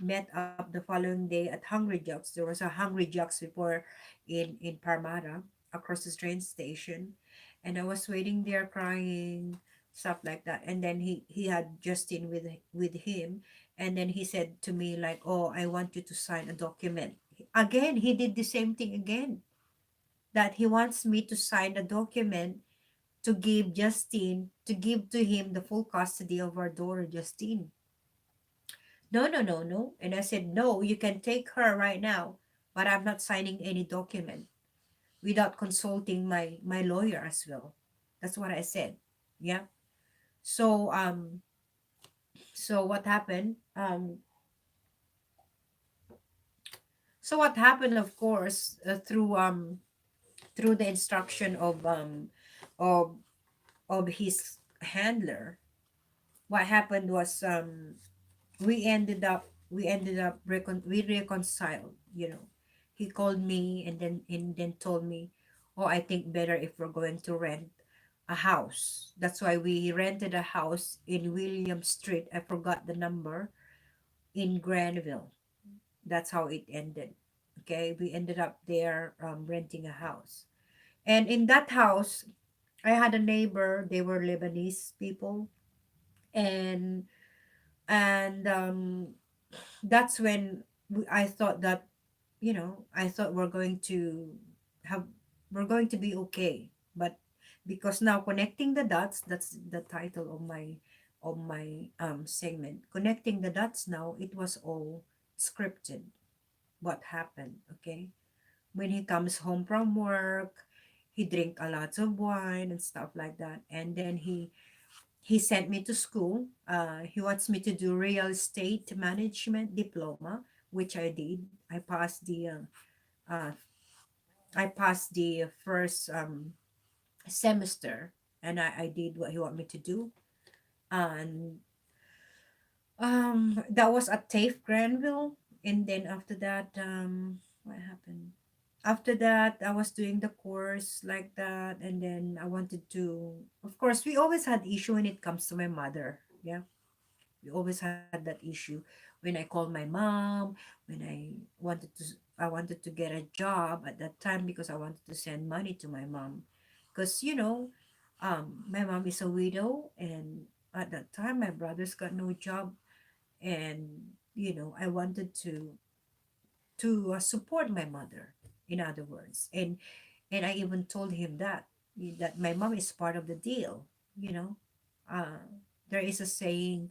Speaker 2: met up the following day at Hungry Jocks. There was a Hungry Jocks before in Parramatta across the train station, and I was waiting there crying, stuff like that. And then he had Justin with him,
Speaker 1: And then he said to me like, oh, I want you to sign a document. Again, he did the same thing again, that he wants me to sign a document to give Justine, to give to him the full custody of our daughter, Justine. No, no, no, no. And I said, no, you can take her right now, but I'm not signing any document without consulting my lawyer as well. That's what I said. Yeah. So so what happened? So what happened, of course, through the instruction of of his handler, what happened was we reconciled, you know. He called me and then told me, oh, I think better if we're going to rent a house. That's why we rented a house in William Street. I forgot the number, in Granville. That's how it ended. Okay, we ended up there renting a house. And in that house, I had a neighbor. They were Lebanese people, and and that's when I thought that, you know, I thought have we're going to be okay. But because now connecting the dots, that's the title of my segment. Connecting the dots now, it was all scripted. What happened? Okay, when he comes home from work, he drink a lot of wine and stuff like that, and then he sent me to school. He wants me to do real estate management diploma, which I did. Uh, I passed the first semester, and I did what he want me to do. And that was at TAFE Granville, and then after that, what happened? After that, I was doing the course like that, and then I wanted to. Of course, we always had issue when it comes to my mother. Yeah, we always had that issue when I called my mom, when I wanted to get a job at that time because I wanted to send money to my mom, because you know, my mom is a widow, and at that time my brothers got no job, and you know, I wanted to support my mother, in other words. And I even told him that my mom is part of the deal, you know. uh there is a saying,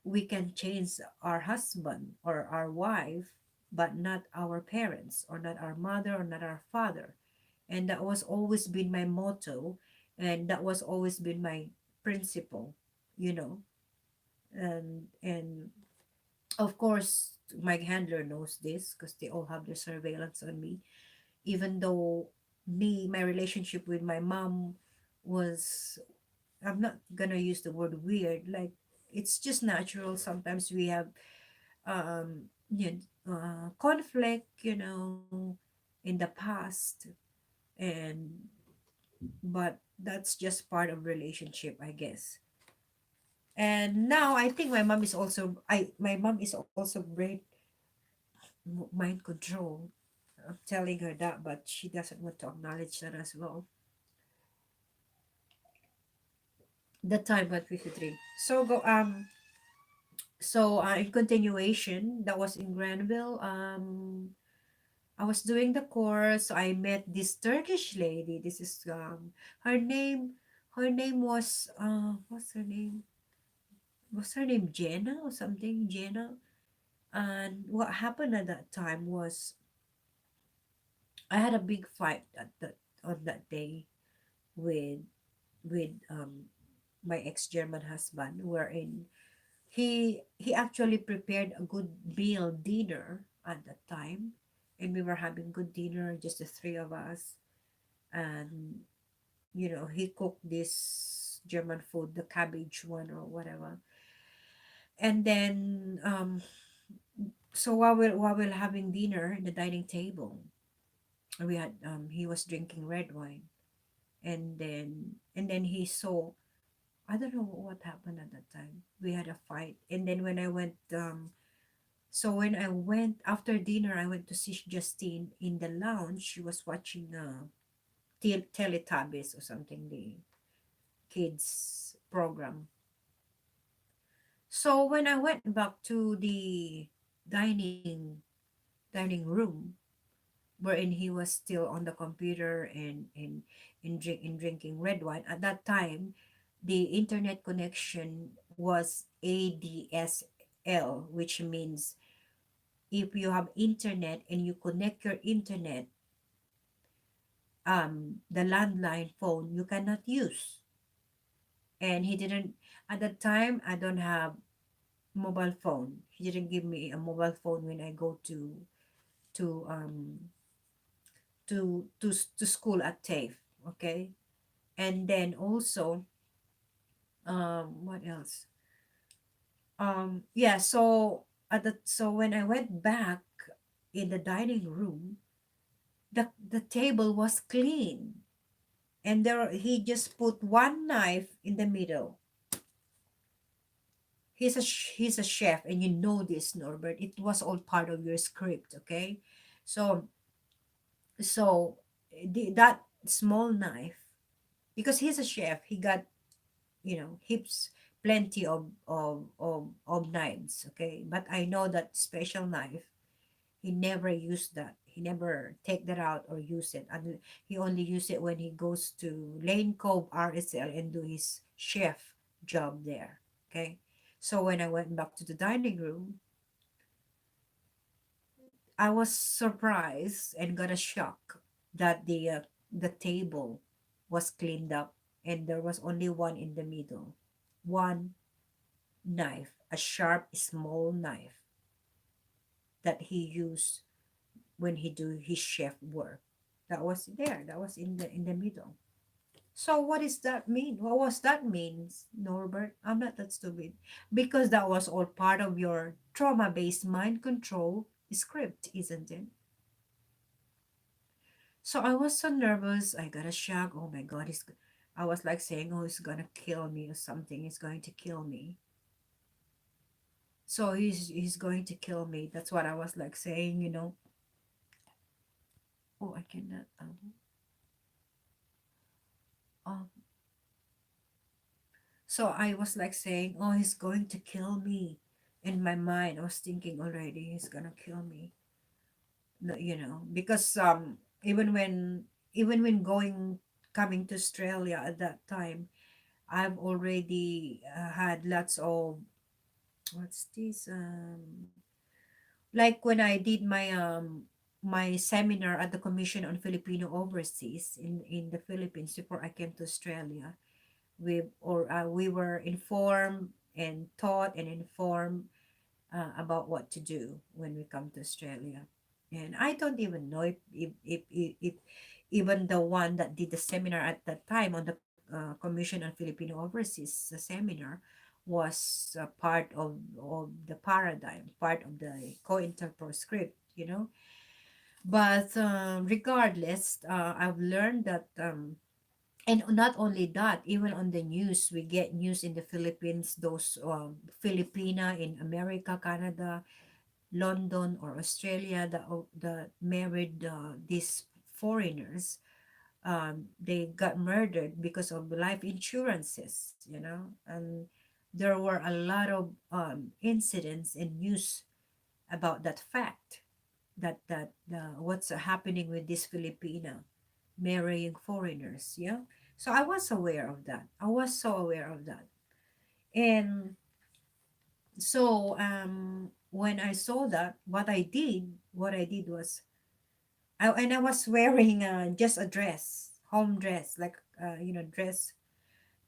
Speaker 1: we can change our husband or our wife, but not our parents, or not our mother, or not our father. And that was always been my motto, and that was always been my principle, you know. And of course my handler knows this because they all have their surveillance on me, even though my relationship with my mom was, I'm not gonna use the word weird, like it's just natural. Sometimes we have conflict, you know, in the past, and but that's just part of relationship, I guess. And now I think my mom is also great mind control. I'm telling her that, but she doesn't want to acknowledge that as well. The time at 53. So go in continuation, that was in Granville. I was doing the course. I met this Turkish lady. This is her name. Her name was what's her name? Was her name Jenna or something? Jenna. And what happened at that time was I had a big fight at that on that day with with my ex German husband, wherein he actually prepared a good meal dinner at that time, and we were having good dinner, just the three of us. And you know, he cooked this German food, the cabbage one or whatever. And then so while we're having dinner in the dining table, we had he was drinking red wine, and then he saw, I don't know what happened at that time. We had a fight. And then when I went after dinner, I went to see Justine in the lounge. She was watching Teletubbies or something, the kids program. So when I went back to the dining dining room, wherein he was still on the computer and drinking red wine. At that time, the internet connection was ADSL, which means if you have internet and you connect your internet, the landline phone you cannot use. And he didn't at that time. I don't have mobile phone. He didn't give me a mobile phone when I go to to school at TAFE. Okay, and then also what else? Yeah, so so when I went back in the dining room, the table was clean, and there he just put one knife in the middle. He's a chef, and you know this, Norbert. It was all part of your script, okay? So so that small knife, because he's a chef, he got, heaps plenty of knives, okay? But I know that special knife, he never used that. He never take that out or use it, and he only use it when he goes to Lane Cove RSL and do his chef job there, okay? So when I went back to the dining room, I was surprised and got a shock that the table was cleaned up, and there was only one in the middle, one knife, a sharp small knife that he used when he do his chef work. That was there. That was in the middle. So what does that mean? What was that means, Norbert? I'm not that stupid. Because that was all part of your trauma-based mind control script, isn't it? So I was so nervous. I got a shock. Oh my God, I was like saying, oh, he's gonna kill me or something. He's going to kill me. So he's going to kill me. That's what I was like saying. Oh, I cannot. Um, so I was like saying, oh, he's going to kill me. In my mind, I was thinking already, he's gonna kill me. Because even when coming to Australia at that time, I've already had lots of, what's this, like when I did my seminar at the Commission on Filipino Overseas in the Philippines before I came to Australia. We were informed and taught and informed about what to do when we come to Australia. And I don't even know if even the one that did the seminar at that time on the Commission on Filipino Overseas, the seminar was part of the paradigm, part of the co-interpret script. But regardless, I've learned that and not only that, even on the news, we get news in the Philippines, those Filipina in America, Canada, London, or Australia that married these foreigners. They got murdered because of life insurances. And there were a lot of incidents and news about that fact, that what's happening with this Filipina marrying foreigners. Yeah, so I was aware of that. I was so aware of that. And so when I saw that, what I did was, I was wearing just a dress, home dress, like dress,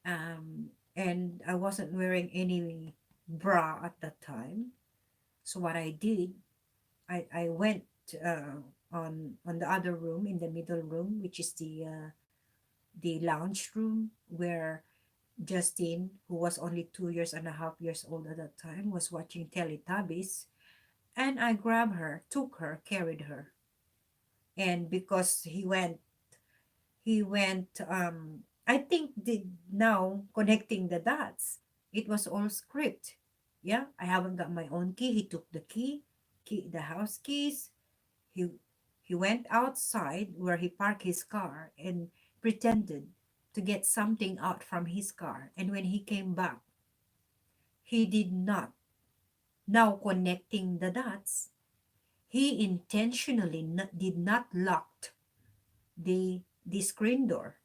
Speaker 1: and I wasn't wearing any bra at that time. So what I did, I went on the other room, in the middle room, which is the lounge room, where Justine, who was only 2.5 years old at that time, was watching Teletubbies. And I grabbed her, took her, carried her. And because he went, I think now connecting the dots, it was all script. Yeah, I haven't got my own key. He took the the house keys. He he went outside where he parked his car and pretended to get something out from his car. And when he came back,
Speaker 2: He did not. Now connecting the dots, he intentionally did not lock the screen door.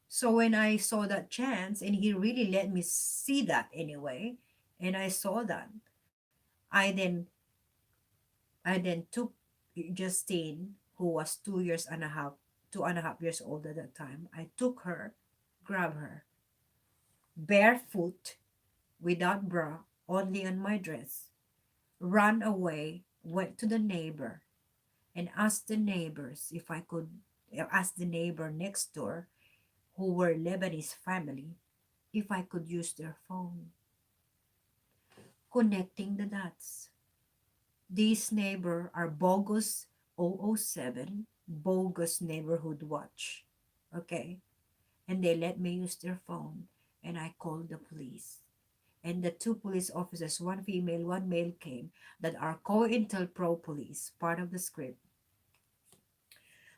Speaker 2: So when I saw that chance, and he really let me see that anyway, and I saw that, I then I then took Justine, who was 2 years and a half, 2.5 years old at that time. I took her, grabbed her, barefoot, without bra, only on my dress, ran away, went to the neighbor, and asked the neighbors if I could, ask the neighbor next door, who were Lebanese family, if I could use their phone. Connecting the dots. These neighbor are bogus 007, bogus neighborhood watch. Okay? And they let me use their phone, and I called the police. And the two police officers, one female, one male, came, that are COINTELPRO police, part of the script.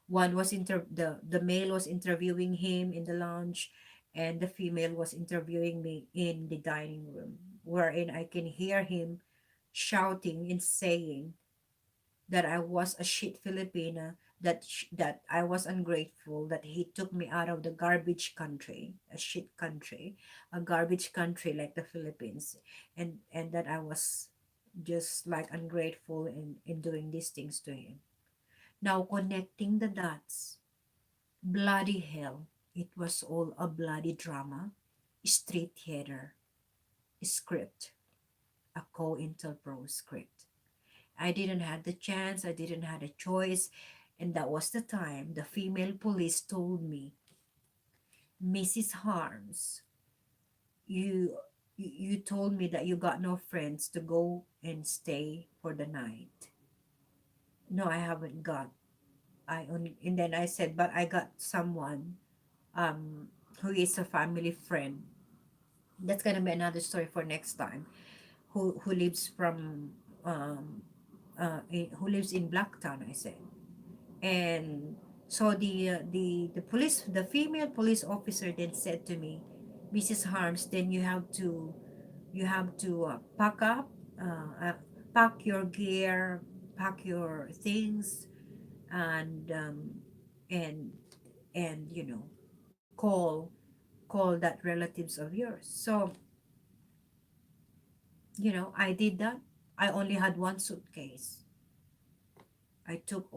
Speaker 2: One was the male was interviewing him in the lounge, and the female was interviewing me in the dining room, wherein I can hear him shouting and saying that I was a shit Filipina, that I was ungrateful, that he took me out of the garbage country, a shit country, a garbage country like the Philippines, and that I was just like ungrateful in doing these things to him. Now connecting the dots, bloody hell, it was all a bloody drama, street theater, script, a COINTELPRO script. I didn't have the chance, I didn't have a choice, and that was the time the female police told me, Mrs. Harms, you you told me that you got no friends to go and stay for the night. No, I haven't got. I only, and then I said, but I got someone who is a family friend. That's gonna be another story for next time. Who lives from who lives in Blacktown, I said. And so the police, the female police officer then said to me, Mrs. Harms, then you have to pack up, pack your gear, pack your things, and and call that relatives of yours. So I did that. I only had one suitcase. I took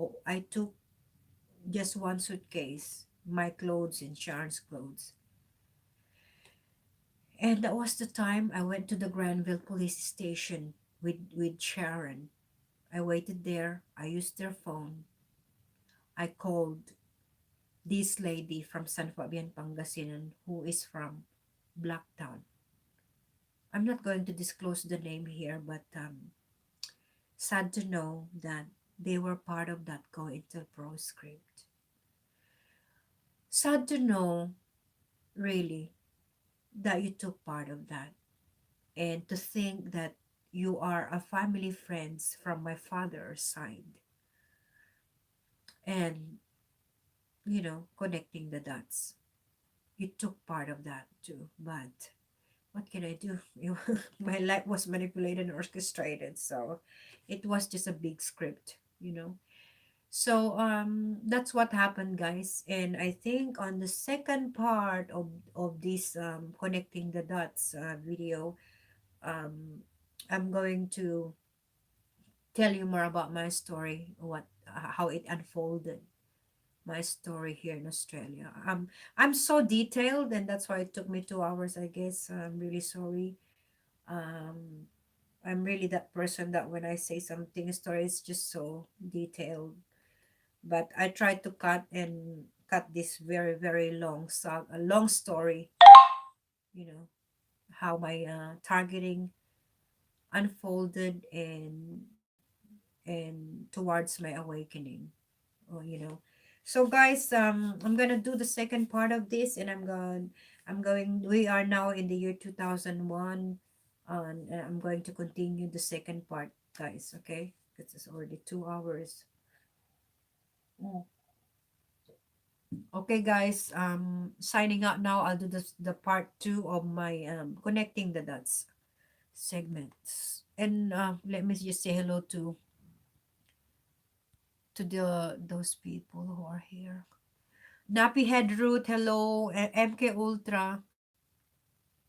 Speaker 2: just one suitcase, my clothes and Sharon's clothes. And that was the time I went to the Granville police station with Sharon. I waited there. I used their phone. I called this lady from San Fabian, Pangasinan, who is from Blacktown. I'm not going to disclose the name here, but sad to know that they were part of that COINTELPRO script. Sad to know, really, that you took part of that, and to think that you are a family friends from my father's side, and connecting the dots. You took part of that too, but what can I do? My life was manipulated and orchestrated, so it was just a big script. So that's what happened, guys. And I think on the second part of this connecting the dots video, um I'm going to tell you more about my story, how it unfolded, my story here in Australia. I'm so detailed, and that's why it took me 2 hours, I guess. I'm really sorry. um I'm really that person that when I say something, a story is just so detailed, but I tried to cut this very very a long story, you know how my targeting unfolded, and towards my awakening. So guys, I'm gonna do the second part of this, and we are now in the year 2001, and I'm going to continue the second part, guys. Okay, because it's already 2 hours. Mm. Okay, guys. Signing out now. I'll do this the part two of my connecting the dots segments. And let me just say hello to those people who are here. Nappy Head Root, hello. MK Ultra.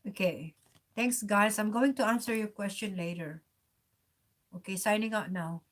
Speaker 2: Okay. Thanks, guys. I'm going to answer your question later. Okay, signing out now.